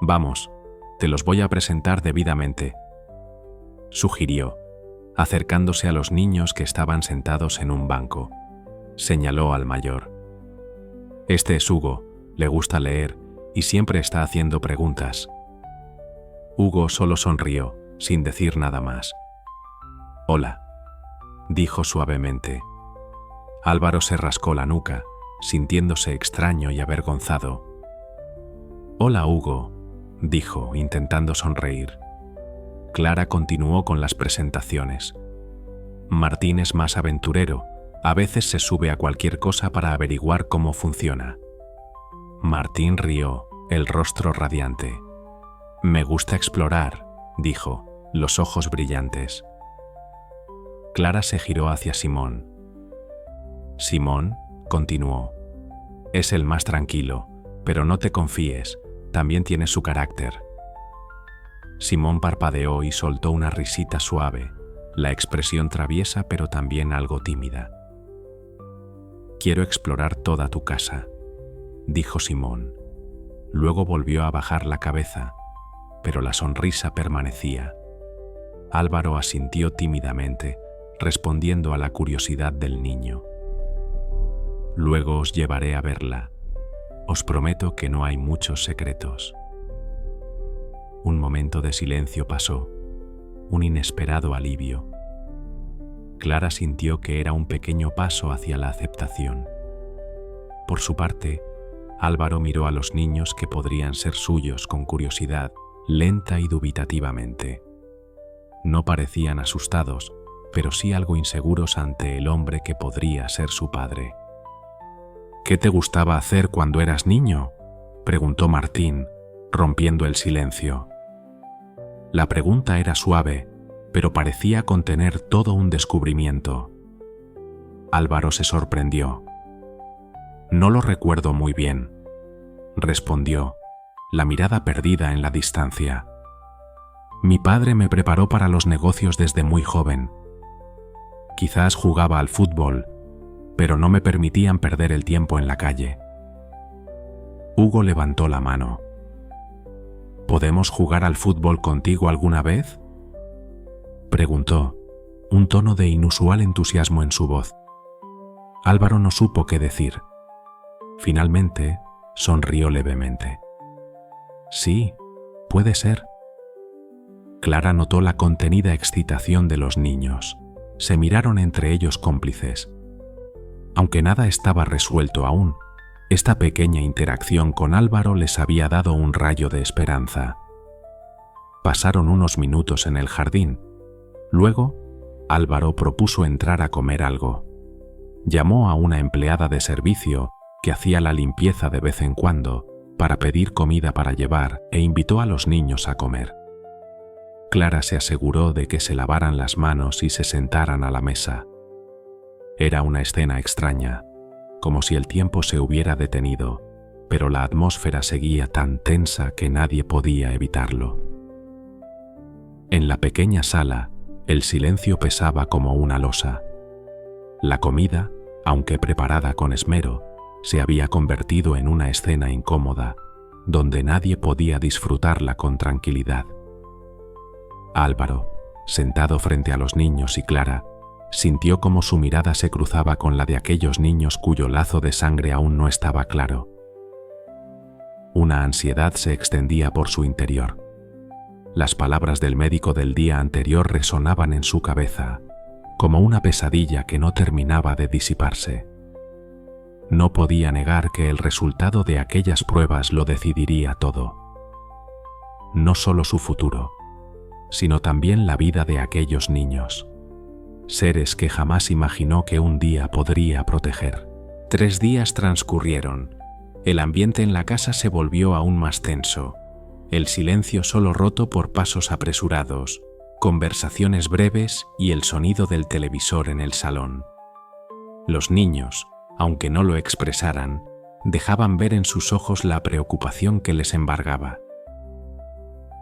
Vamos, te los voy a presentar debidamente, sugirió, acercándose a los niños que estaban sentados en un banco. Señaló al mayor. Este es Hugo, le gusta leer y siempre está haciendo preguntas. Hugo solo sonrió, sin decir nada más. Hola, dijo suavemente. Álvaro se rascó la nuca, sintiéndose extraño y avergonzado. «Hola, Hugo», dijo, intentando sonreír. Clara continuó con las presentaciones. Martín es más aventurero, a veces se sube a cualquier cosa para averiguar cómo funciona. Martín rió, el rostro radiante. «Me gusta explorar», dijo, los ojos brillantes. Clara se giró hacia Simón. «Simón», continuó, «es el más tranquilo, pero no te confíes, también tiene su carácter». Simón parpadeó y soltó una risita suave, la expresión traviesa pero también algo tímida. «Quiero explorar toda tu casa», dijo Simón. Luego volvió a bajar la cabeza, pero la sonrisa permanecía. Álvaro asintió tímidamente, respondiendo a la curiosidad del niño. «Luego os llevaré a verla. Os prometo que no hay muchos secretos». Un momento de silencio pasó, un inesperado alivio. Clara sintió que era un pequeño paso hacia la aceptación. Por su parte, Álvaro miró a los niños que podrían ser suyos con curiosidad, lenta y dubitativamente. No parecían asustados, pero sí algo inseguros ante el hombre que podría ser su padre. «¿Qué te gustaba hacer cuando eras niño?», preguntó Martín, rompiendo el silencio. La pregunta era suave, pero parecía contener todo un descubrimiento. Álvaro se sorprendió. «No lo recuerdo muy bien», respondió, la mirada perdida en la distancia. «Mi padre me preparó para los negocios desde muy joven. Quizás jugaba al fútbol, pero no me permitían perder el tiempo en la calle». Hugo levantó la mano. «¿Podemos jugar al fútbol contigo alguna vez?», preguntó, un tono de inusual entusiasmo en su voz. Álvaro no supo qué decir. Finalmente, sonrió levemente. «Sí, puede ser». Clara notó la contenida excitación de los niños. Se miraron entre ellos cómplices. Aunque nada estaba resuelto aún, esta pequeña interacción con Álvaro les había dado un rayo de esperanza. Pasaron unos minutos en el jardín. Luego, Álvaro propuso entrar a comer algo. Llamó a una empleada de servicio que hacía la limpieza de vez en cuando para pedir comida para llevar e invitó a los niños a comer. Clara se aseguró de que se lavaran las manos y se sentaran a la mesa. Era una escena extraña, como si el tiempo se hubiera detenido, pero la atmósfera seguía tan tensa que nadie podía evitarlo. En la pequeña sala, el silencio pesaba como una losa. La comida, aunque preparada con esmero, se había convertido en una escena incómoda, donde nadie podía disfrutarla con tranquilidad. Álvaro, sentado frente a los niños y Clara, sintió como su mirada se cruzaba con la de aquellos niños cuyo lazo de sangre aún no estaba claro. Una ansiedad se extendía por su interior. Las palabras del médico del día anterior resonaban en su cabeza, como una pesadilla que no terminaba de disiparse. No podía negar que el resultado de aquellas pruebas lo decidiría todo. No solo su futuro, sino también la vida de aquellos niños. Seres que jamás imaginó que un día podría proteger. 3 días transcurrieron. El ambiente en la casa se volvió aún más tenso. El silencio solo roto por pasos apresurados, conversaciones breves y el sonido del televisor en el salón. Los niños, aunque no lo expresaran, dejaban ver en sus ojos la preocupación que les embargaba.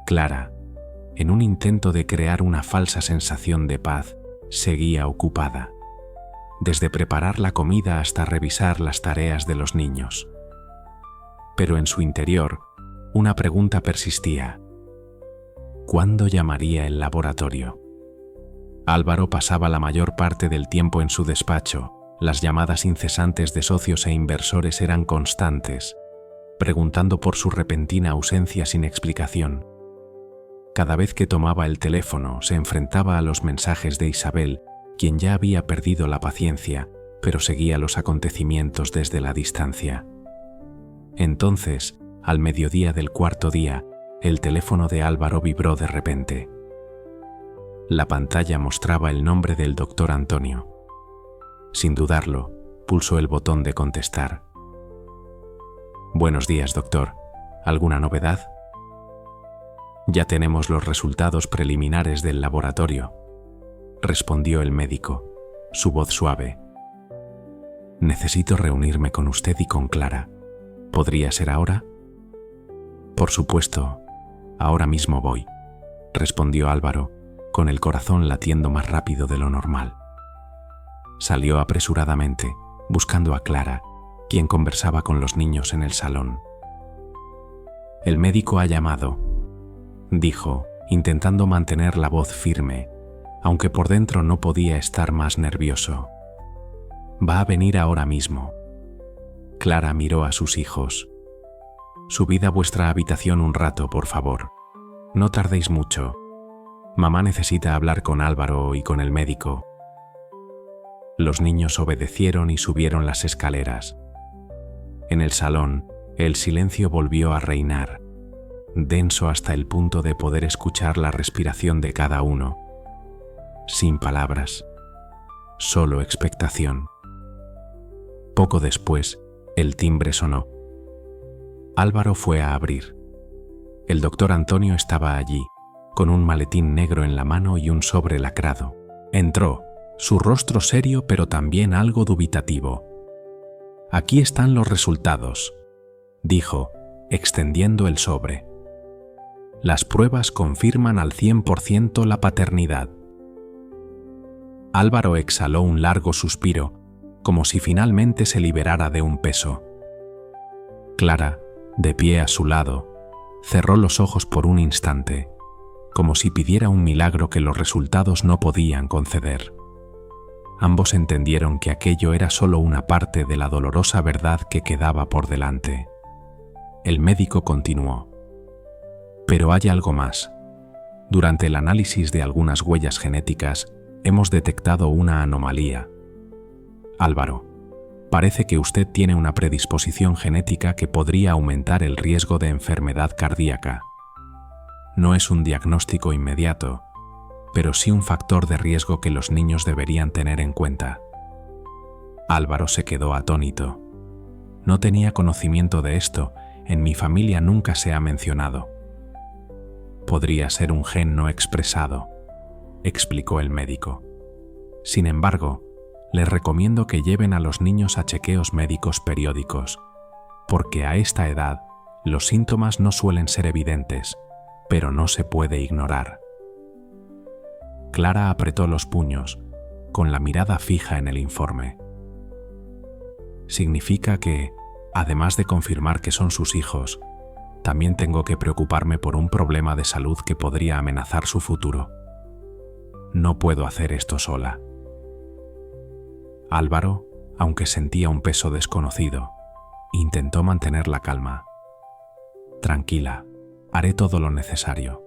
Clara, en un intento de crear una falsa sensación de paz, seguía ocupada, desde preparar la comida hasta revisar las tareas de los niños. Pero en su interior, una pregunta persistía. ¿Cuándo llamaría el laboratorio? Álvaro pasaba la mayor parte del tiempo en su despacho. Las llamadas incesantes de socios e inversores eran constantes, preguntando por su repentina ausencia sin explicación. Cada vez que tomaba el teléfono se enfrentaba a los mensajes de Isabel, quien ya había perdido la paciencia, pero seguía los acontecimientos desde la distancia. Entonces, al mediodía del cuarto día, el teléfono de Álvaro vibró de repente. La pantalla mostraba el nombre del doctor Antonio. Sin dudarlo, pulsó el botón de contestar. Buenos días, doctor. ¿Alguna novedad? Ya tenemos los resultados preliminares del laboratorio, respondió el médico, su voz suave. Necesito reunirme con usted y con Clara. ¿Podría ser ahora? Por supuesto, ahora mismo voy, respondió Álvaro, con el corazón latiendo más rápido de lo normal. Salió apresuradamente, buscando a Clara, quien conversaba con los niños en el salón. El médico ha llamado, dijo, intentando mantener la voz firme, aunque por dentro no podía estar más nervioso. Va a venir ahora mismo. Clara miró a sus hijos. Subid a vuestra habitación un rato, por favor. No tardéis mucho. Mamá necesita hablar con Álvaro y con el médico. Los niños obedecieron y subieron las escaleras. En el salón, el silencio volvió a reinar, denso hasta el punto de poder escuchar la respiración de cada uno. Sin palabras, solo expectación. Poco después, el timbre sonó. Álvaro fue a abrir. El doctor Antonio estaba allí, con un maletín negro en la mano y un sobre lacrado. Entró, su rostro serio pero también algo dubitativo. Aquí están los resultados, dijo, extendiendo el sobre. Las pruebas confirman al 100% la paternidad. Álvaro exhaló un largo suspiro, como si finalmente se liberara de un peso. Clara, de pie a su lado, cerró los ojos por un instante, como si pidiera un milagro que los resultados no podían conceder. Ambos entendieron que aquello era solo una parte de la dolorosa verdad que quedaba por delante. El médico continuó. Pero hay algo más. Durante el análisis de algunas huellas genéticas, hemos detectado una anomalía. Álvaro, parece que usted tiene una predisposición genética que podría aumentar el riesgo de enfermedad cardíaca. No es un diagnóstico inmediato, pero sí un factor de riesgo que los niños deberían tener en cuenta. Álvaro se quedó atónito. No tenía conocimiento de esto, en mi familia nunca se ha mencionado. Podría ser un gen no expresado, explicó el médico. Sin embargo, les recomiendo que lleven a los niños a chequeos médicos periódicos, porque a esta edad los síntomas no suelen ser evidentes, pero no se puede ignorar. Clara apretó los puños, con la mirada fija en el informe. Significa que, además de confirmar que son sus hijos, también tengo que preocuparme por un problema de salud que podría amenazar su futuro. No puedo hacer esto sola. Álvaro, aunque sentía un peso desconocido, intentó mantener la calma. Tranquila, haré todo lo necesario.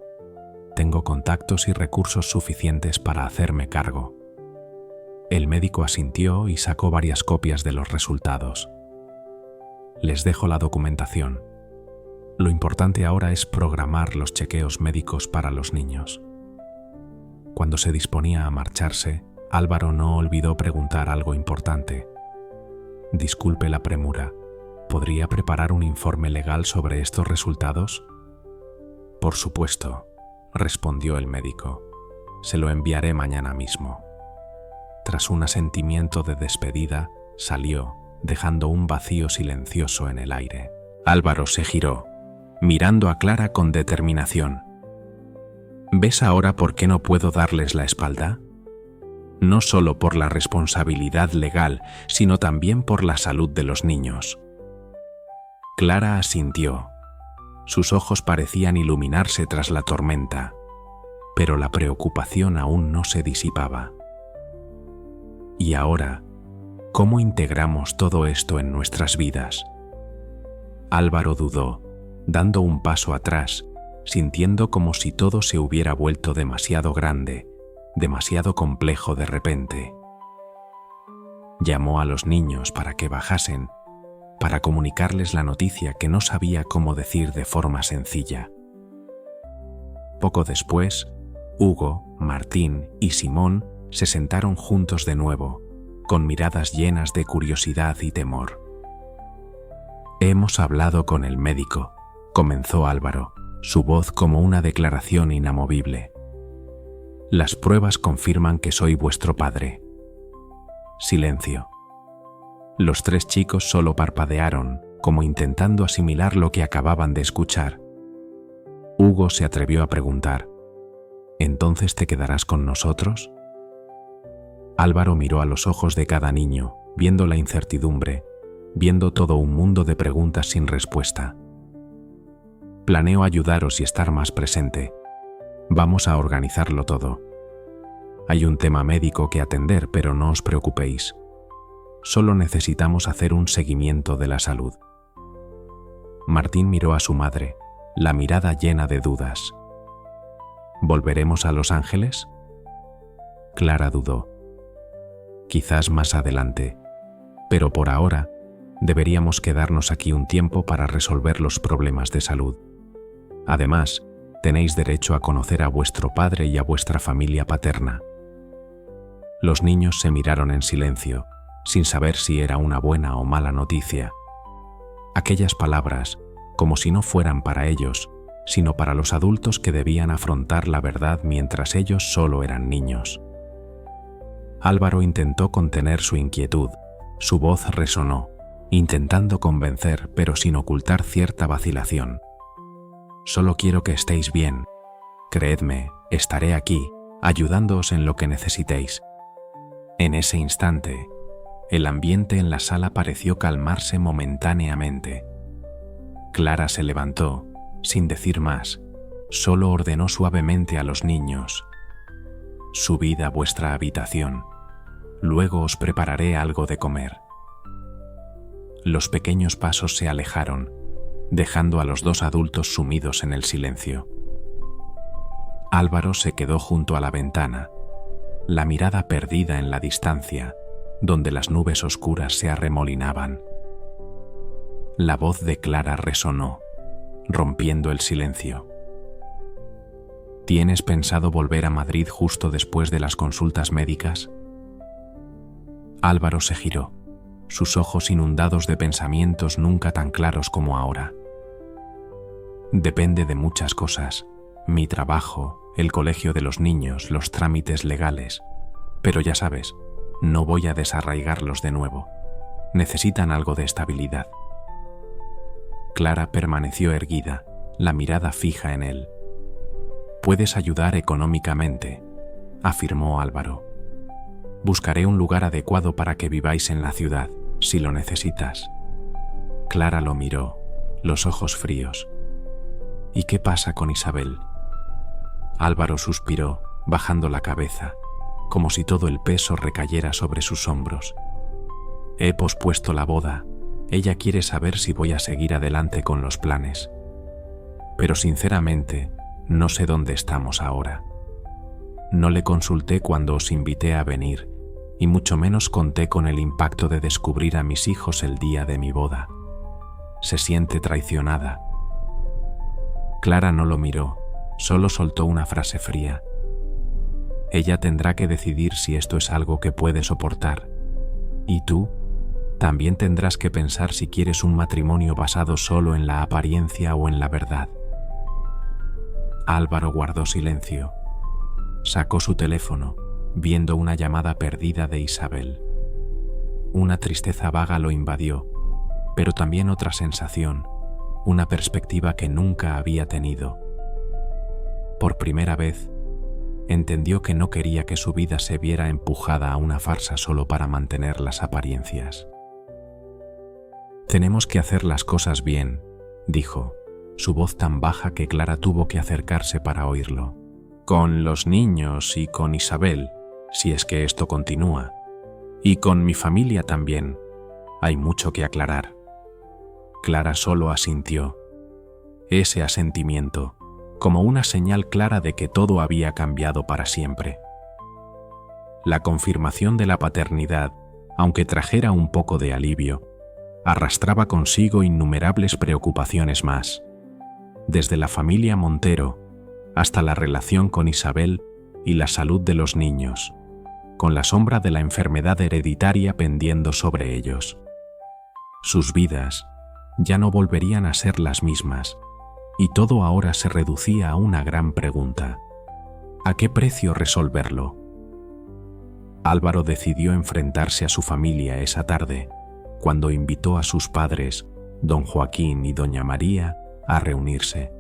Tengo contactos y recursos suficientes para hacerme cargo. El médico asintió y sacó varias copias de los resultados. Les dejo la documentación. Lo importante ahora es programar los chequeos médicos para los niños. Cuando se disponía a marcharse, Álvaro no olvidó preguntar algo importante. Disculpe la premura, ¿podría preparar un informe legal sobre estos resultados? Por supuesto, respondió el médico. Se lo enviaré mañana mismo. Tras un asentimiento de despedida, salió, dejando un vacío silencioso en el aire. Álvaro se giró, mirando a Clara con determinación. ¿Ves ahora por qué no puedo darles la espalda? No solo por la responsabilidad legal, sino también por la salud de los niños. Clara asintió. Sus ojos parecían iluminarse tras la tormenta, pero la preocupación aún no se disipaba. Y ahora, ¿cómo integramos todo esto en nuestras vidas? Álvaro dudó, dando un paso atrás, sintiendo como si todo se hubiera vuelto demasiado grande, demasiado complejo de repente. Llamó a los niños para que bajasen, para comunicarles la noticia que no sabía cómo decir de forma sencilla. Poco después, Hugo, Martín y Simón se sentaron juntos de nuevo, con miradas llenas de curiosidad y temor. «Hemos hablado con el médico», comenzó Álvaro, su voz como una declaración inamovible. «Las pruebas confirman que soy vuestro padre». Silencio. Los 3 chicos solo parpadearon, como intentando asimilar lo que acababan de escuchar. Hugo se atrevió a preguntar: «¿Entonces te quedarás con nosotros?». Álvaro miró a los ojos de cada niño, viendo la incertidumbre, viendo todo un mundo de preguntas sin respuesta. «Planeo ayudaros y estar más presente. Vamos a organizarlo todo. Hay un tema médico que atender, pero no os preocupéis. Solo necesitamos hacer un seguimiento de la salud». Martín miró a su madre, la mirada llena de dudas. «¿Volveremos a Los Ángeles?». Clara dudó. «Quizás más adelante, pero por ahora deberíamos quedarnos aquí un tiempo para resolver los problemas de salud. Además, tenéis derecho a conocer a vuestro padre y a vuestra familia paterna». Los niños se miraron en silencio, sin saber si era una buena o mala noticia. Aquellas palabras, como si no fueran para ellos, sino para los adultos que debían afrontar la verdad mientras ellos solo eran niños. Álvaro intentó contener su inquietud, su voz resonó, intentando convencer pero sin ocultar cierta vacilación. «Solo quiero que estéis bien. Creedme, estaré aquí, ayudándoos en lo que necesitéis». En ese instante, el ambiente en la sala pareció calmarse momentáneamente. Clara se levantó, sin decir más, solo ordenó suavemente a los niños: «Subid a vuestra habitación. Luego os prepararé algo de comer». Los pequeños pasos se alejaron, dejando a los 2 adultos sumidos en el silencio. Álvaro se quedó junto a la ventana, la mirada perdida en la distancia, donde las nubes oscuras se arremolinaban. La voz de Clara resonó, rompiendo el silencio. «¿Tienes pensado volver a Madrid justo después de las consultas médicas?». Álvaro se giró, sus ojos inundados de pensamientos nunca tan claros como ahora. «Depende de muchas cosas: mi trabajo, el colegio de los niños, los trámites legales. Pero ya sabes, no voy a desarraigarlos de nuevo. Necesitan algo de estabilidad». Clara permaneció erguida, la mirada fija en él. «Puedes ayudar económicamente», afirmó Álvaro. «Buscaré un lugar adecuado para que viváis en la ciudad, si lo necesitas». Clara lo miró, los ojos fríos. «¿Y qué pasa con Isabel?». Álvaro suspiró, bajando la cabeza, como si todo el peso recayera sobre sus hombros. «He pospuesto la boda. Ella quiere saber si voy a seguir adelante con los planes. Pero sinceramente, no sé dónde estamos ahora. No le consulté cuando os invité a venir, y mucho menos conté con el impacto de descubrir a mis hijos el día de mi boda. Se siente traicionada». Clara no lo miró, solo soltó una frase fría: «Ella tendrá que decidir si esto es algo que puede soportar. Y tú también tendrás que pensar si quieres un matrimonio basado solo en la apariencia o en la verdad». Álvaro guardó silencio. Sacó su teléfono, viendo una llamada perdida de Isabel. Una tristeza vaga lo invadió, pero también otra sensación, una perspectiva que nunca había tenido. Por primera vez, entendió que no quería que su vida se viera empujada a una farsa solo para mantener las apariencias. «Tenemos que hacer las cosas bien», dijo, su voz tan baja que Clara tuvo que acercarse para oírlo. «Con los niños y con Isabel, si es que esto continúa. Y con mi familia también. Hay mucho que aclarar». Clara solo asintió. Ese asentimiento, como una señal clara de que todo había cambiado para siempre. La confirmación de la paternidad, aunque trajera un poco de alivio, arrastraba consigo innumerables preocupaciones más, desde la familia Montero hasta la relación con Isabel y la salud de los niños, con la sombra de la enfermedad hereditaria pendiendo sobre ellos. Sus vidas ya no volverían a ser las mismas, y todo ahora se reducía a una gran pregunta: ¿a qué precio resolverlo? Álvaro decidió enfrentarse a su familia esa tarde, cuando invitó a sus padres, don Joaquín y doña María, a reunirse.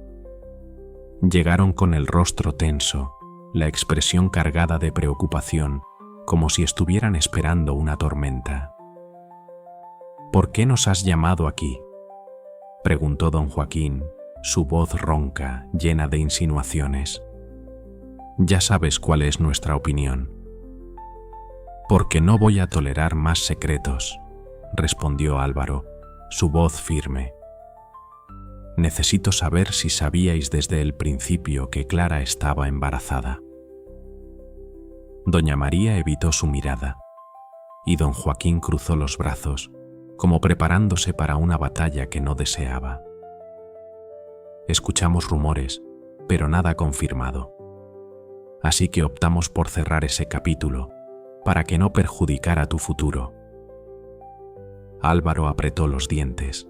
Llegaron con el rostro tenso, la expresión cargada de preocupación, como si estuvieran esperando una tormenta. ¿Por qué nos has llamado aquí?, preguntó don Joaquín, su voz ronca, llena de insinuaciones. Ya sabes cuál es nuestra opinión. Porque no voy a tolerar más secretos, respondió Álvaro, su voz firme. Necesito saber si sabíais desde el principio que Clara estaba embarazada. Doña María evitó su mirada, y don Joaquín cruzó los brazos, como preparándose para una batalla que no deseaba. Escuchamos rumores, pero nada confirmado. Así que optamos por cerrar ese capítulo, para que no perjudicara tu futuro. Álvaro apretó los dientes,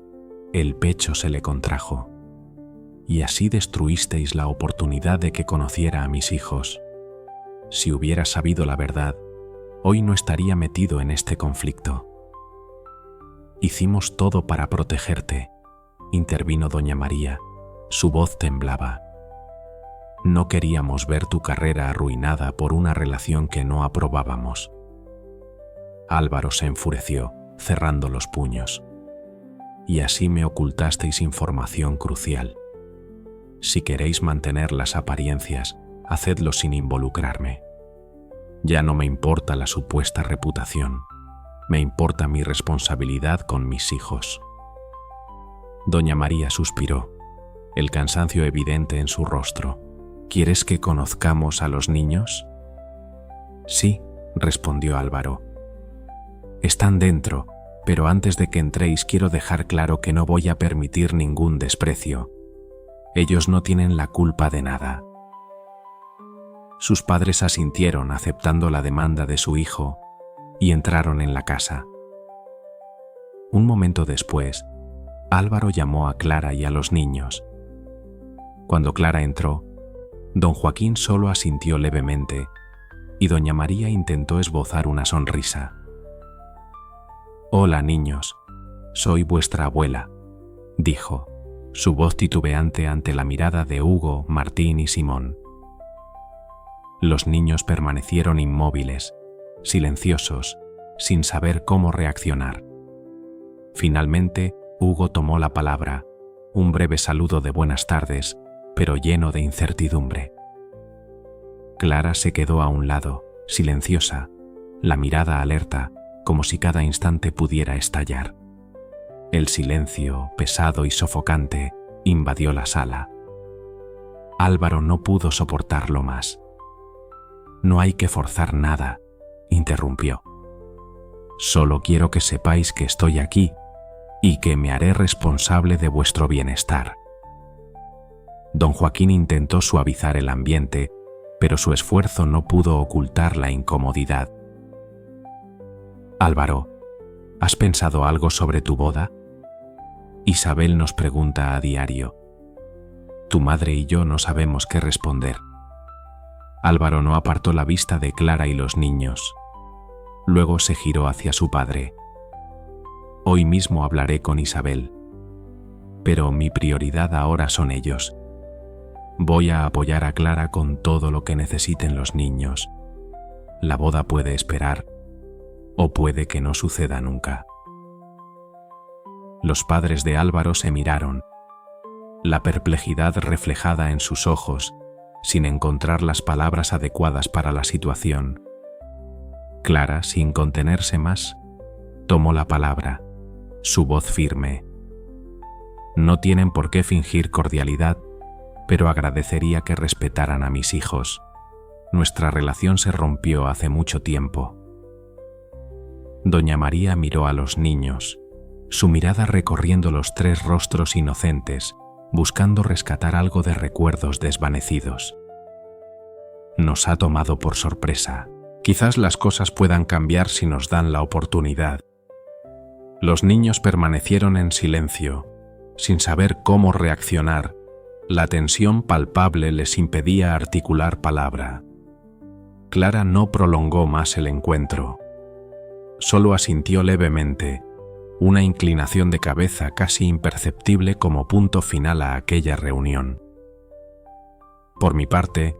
el pecho se le contrajo. Y así destruisteis la oportunidad de que conociera a mis hijos. Si hubiera sabido la verdad, hoy no estaría metido en este conflicto. Hicimos todo para protegerte, intervino doña María. Su voz temblaba. No queríamos ver tu carrera arruinada por una relación que no aprobábamos. Álvaro se enfureció, cerrando los puños. Y así me ocultasteis información crucial. Si queréis mantener las apariencias, hacedlo sin involucrarme. Ya no me importa la supuesta reputación, me importa mi responsabilidad con mis hijos. Doña María suspiró, el cansancio evidente en su rostro. ¿Quieres que conozcamos a los niños? Sí, respondió Álvaro. Están dentro, pero antes de que entréis quiero dejar claro que no voy a permitir ningún desprecio. Ellos no tienen la culpa de nada. Sus padres asintieron aceptando la demanda de su hijo y entraron en la casa. Un momento después, Álvaro llamó a Clara y a los niños. Cuando Clara entró, don Joaquín solo asintió levemente y doña María intentó esbozar una sonrisa. «Hola, niños, soy vuestra abuela», dijo, su voz titubeante ante la mirada de Hugo, Martín y Simón. Los niños permanecieron inmóviles, silenciosos, sin saber cómo reaccionar. Finalmente, Hugo tomó la palabra, un breve saludo de buenas tardes, pero lleno de incertidumbre. Clara se quedó a un lado, silenciosa, la mirada alerta, como si cada instante pudiera estallar. El silencio, pesado y sofocante, invadió la sala. Álvaro no pudo soportarlo más. «No hay que forzar nada», interrumpió. «Solo quiero que sepáis que estoy aquí y que me haré responsable de vuestro bienestar». Don Joaquín intentó suavizar el ambiente, pero su esfuerzo no pudo ocultar la incomodidad. «Álvaro, ¿has pensado algo sobre tu boda? Isabel nos pregunta a diario. Tu madre y yo no sabemos qué responder». Álvaro no apartó la vista de Clara y los niños. Luego se giró hacia su padre. «Hoy mismo hablaré con Isabel. Pero mi prioridad ahora son ellos. Voy a apoyar a Clara con todo lo que necesiten los niños. La boda puede esperar, o puede que no suceda nunca». Los padres de Álvaro se miraron, la perplejidad reflejada en sus ojos, sin encontrar las palabras adecuadas para la situación. Clara, sin contenerse más, tomó la palabra, su voz firme. «No tienen por qué fingir cordialidad, pero agradecería que respetaran a mis hijos. Nuestra relación se rompió hace mucho tiempo. Doña María miró a los niños, su mirada recorriendo los 3 rostros inocentes, buscando rescatar algo de recuerdos desvanecidos. Nos ha tomado por sorpresa. Quizás las cosas puedan cambiar si nos dan la oportunidad. Los niños permanecieron en silencio, sin saber cómo reaccionar. La tensión palpable les impedía articular palabra. Clara no prolongó más el encuentro. Solo asintió levemente, una inclinación de cabeza casi imperceptible como punto final a aquella reunión. Por mi parte,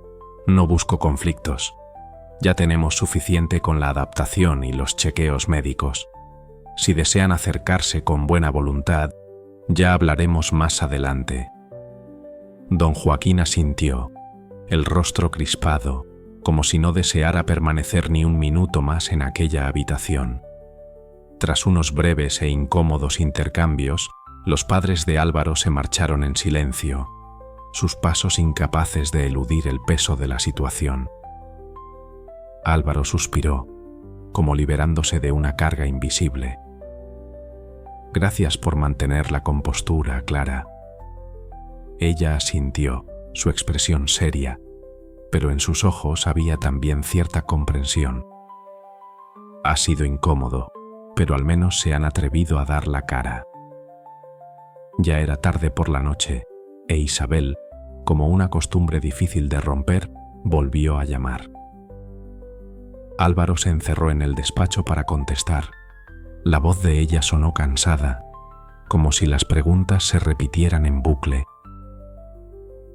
no busco conflictos. Ya tenemos suficiente con la adaptación y los chequeos médicos. Si desean acercarse con buena voluntad, ya hablaremos más adelante. Don Joaquín asintió, el rostro crispado, como si no deseara permanecer ni un minuto más en aquella habitación. Tras unos breves e incómodos intercambios, los padres de Álvaro se marcharon en silencio, sus pasos incapaces de eludir el peso de la situación. Álvaro suspiró, como liberándose de una carga invisible. Gracias por mantener la compostura, Clara. Ella asintió, su expresión seria, pero en sus ojos había también cierta comprensión. Ha sido incómodo, pero al menos se han atrevido a dar la cara. Ya era tarde por la noche, e Isabel, como una costumbre difícil de romper, volvió a llamar. Álvaro se encerró en el despacho para contestar. La voz de ella sonó cansada, como si las preguntas se repitieran en bucle.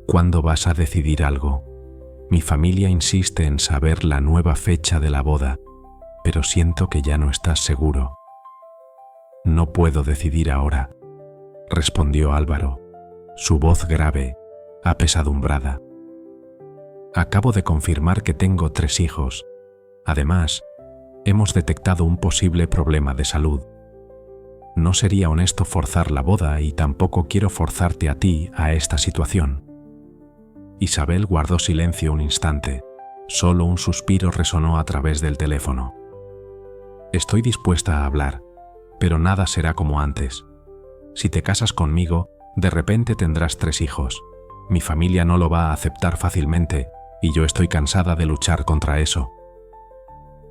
¿Cuándo vas a decidir algo? Mi familia insiste en saber la nueva fecha de la boda, pero siento que ya no estás seguro. No puedo decidir ahora, respondió Álvaro, su voz grave, apesadumbrada. Acabo de confirmar que tengo 3 hijos. Además, hemos detectado un posible problema de salud. No sería honesto forzar la boda y tampoco quiero forzarte a ti a esta situación. Isabel guardó silencio un instante. Solo un suspiro resonó a través del teléfono. Estoy dispuesta a hablar, pero nada será como antes. Si te casas conmigo, de repente tendrás 3 hijos. Mi familia no lo va a aceptar fácilmente y yo estoy cansada de luchar contra eso.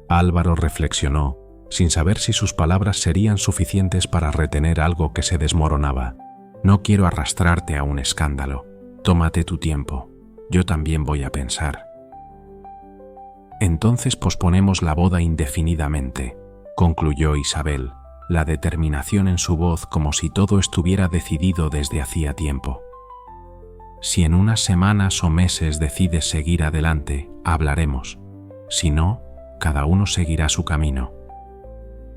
Álvaro reflexionó, sin saber si sus palabras serían suficientes para retener algo que se desmoronaba. No quiero arrastrarte a un escándalo. Tómate tu tiempo. Yo también voy a pensar. Entonces posponemos la boda indefinidamente, concluyó Isabel, la determinación en su voz como si todo estuviera decidido desde hacía tiempo. Si en unas semanas o meses decides seguir adelante, hablaremos. Si no, cada uno seguirá su camino.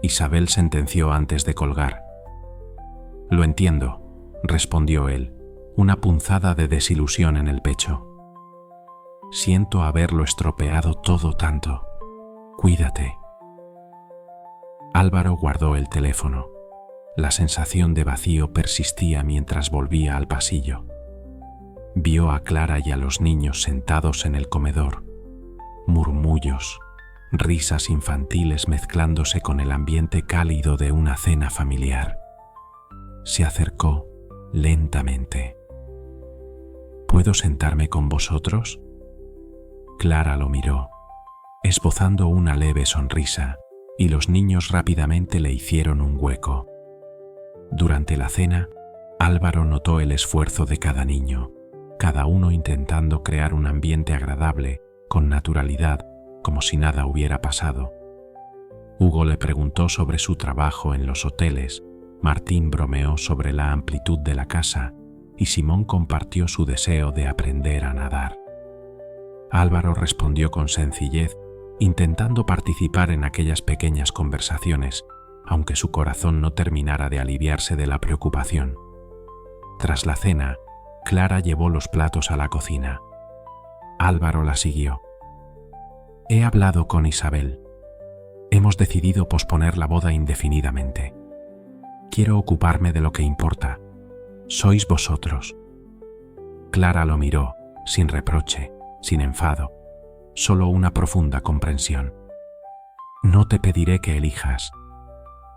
Isabel sentenció antes de colgar. Lo entiendo, respondió él, una punzada de desilusión en el pecho. Siento haberlo estropeado todo tanto. Cuídate. Álvaro guardó el teléfono. La sensación de vacío persistía mientras volvía al pasillo. Vio a Clara y a los niños sentados en el comedor. Murmullos, risas infantiles mezclándose con el ambiente cálido de una cena familiar. Se acercó lentamente. ¿Puedo sentarme con vosotros? Clara lo miró, esbozando una leve sonrisa, y los niños rápidamente le hicieron un hueco. Durante la cena, Álvaro notó el esfuerzo de cada niño, cada uno intentando crear un ambiente agradable, con naturalidad, como si nada hubiera pasado. Hugo le preguntó sobre su trabajo en los hoteles, Martín bromeó sobre la amplitud de la casa y Simón compartió su deseo de aprender a nadar. Álvaro respondió con sencillez, intentando participar en aquellas pequeñas conversaciones, aunque su corazón no terminara de aliviarse de la preocupación. Tras la cena, Clara llevó los platos a la cocina. Álvaro la siguió. He hablado con Isabel. Hemos decidido posponer la boda indefinidamente. Quiero ocuparme de lo que importa. Sois vosotros. Clara lo miró, sin reproche, sin enfado. solo una profunda comprensión. No te pediré que elijas.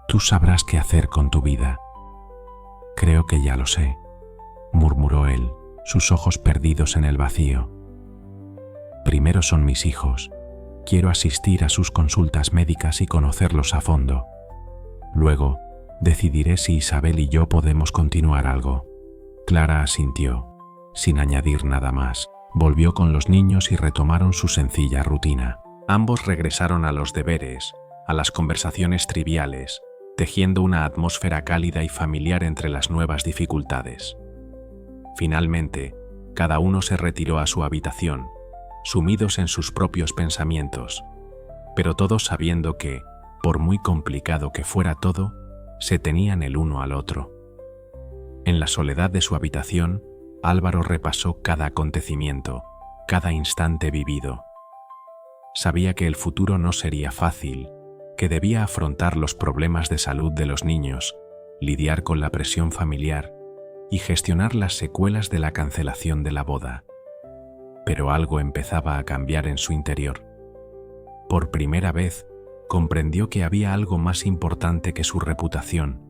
Tú sabrás qué hacer con tu vida. Creo que ya lo sé, murmuró él, sus ojos perdidos en el vacío. Primero son mis hijos. Quiero asistir a sus consultas médicas y conocerlos a fondo. Luego, decidiré si Isabel y yo podemos continuar algo. Clara asintió, sin añadir nada más. Volvió con los niños y retomaron su sencilla rutina. Ambos regresaron a los deberes, a las conversaciones triviales, tejiendo una atmósfera cálida y familiar entre las nuevas dificultades. Finalmente, cada uno se retiró a su habitación, sumidos en sus propios pensamientos, pero todos sabiendo que, por muy complicado que fuera todo, se tenían el uno al otro. En la soledad de su habitación, Álvaro repasó cada acontecimiento, cada instante vivido. Sabía que el futuro no sería fácil, que debía afrontar los problemas de salud de los niños, lidiar con la presión familiar y gestionar las secuelas de la cancelación de la boda. Pero algo empezaba a cambiar en su interior. Por primera vez, comprendió que había algo más importante que su reputación.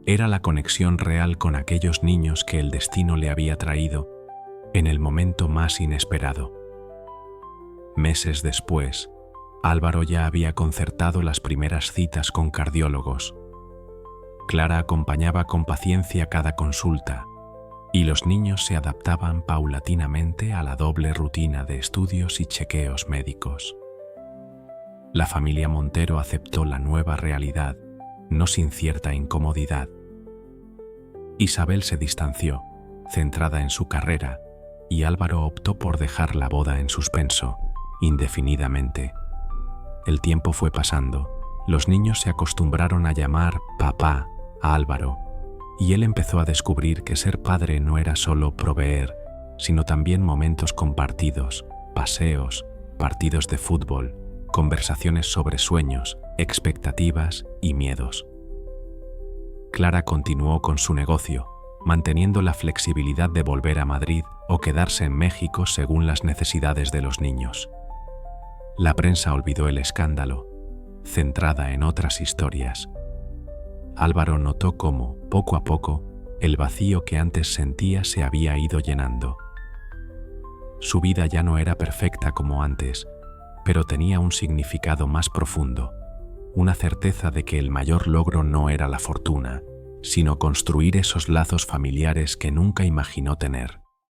Era la conexión real con aquellos niños que el destino le había traído en el momento más inesperado. Meses después, Álvaro ya había concertado las primeras citas con cardiólogos. Clara acompañaba con paciencia cada consulta, y los niños se adaptaban paulatinamente a la doble rutina de estudios y chequeos médicos. La familia Montero aceptó la nueva realidad, no sin cierta incomodidad. Isabel se distanció, centrada en su carrera, y Álvaro optó por dejar la boda en suspenso, indefinidamente. El tiempo fue pasando, los niños se acostumbraron a llamar papá a Álvaro, y él empezó a descubrir que ser padre no era solo proveer, sino también momentos compartidos, paseos, partidos de fútbol, conversaciones sobre sueños, expectativas y miedos. Clara continuó con su negocio, manteniendo la flexibilidad de volver a Madrid o quedarse en México según las necesidades de los niños. La prensa olvidó el escándalo, centrada en otras historias. Álvaro notó cómo, poco a poco, el vacío que antes sentía se había ido llenando. Su vida ya no era perfecta como antes, pero tenía un significado más profundo, una certeza de que el mayor logro no era la fortuna, sino construir esos lazos familiares que nunca imaginó tener.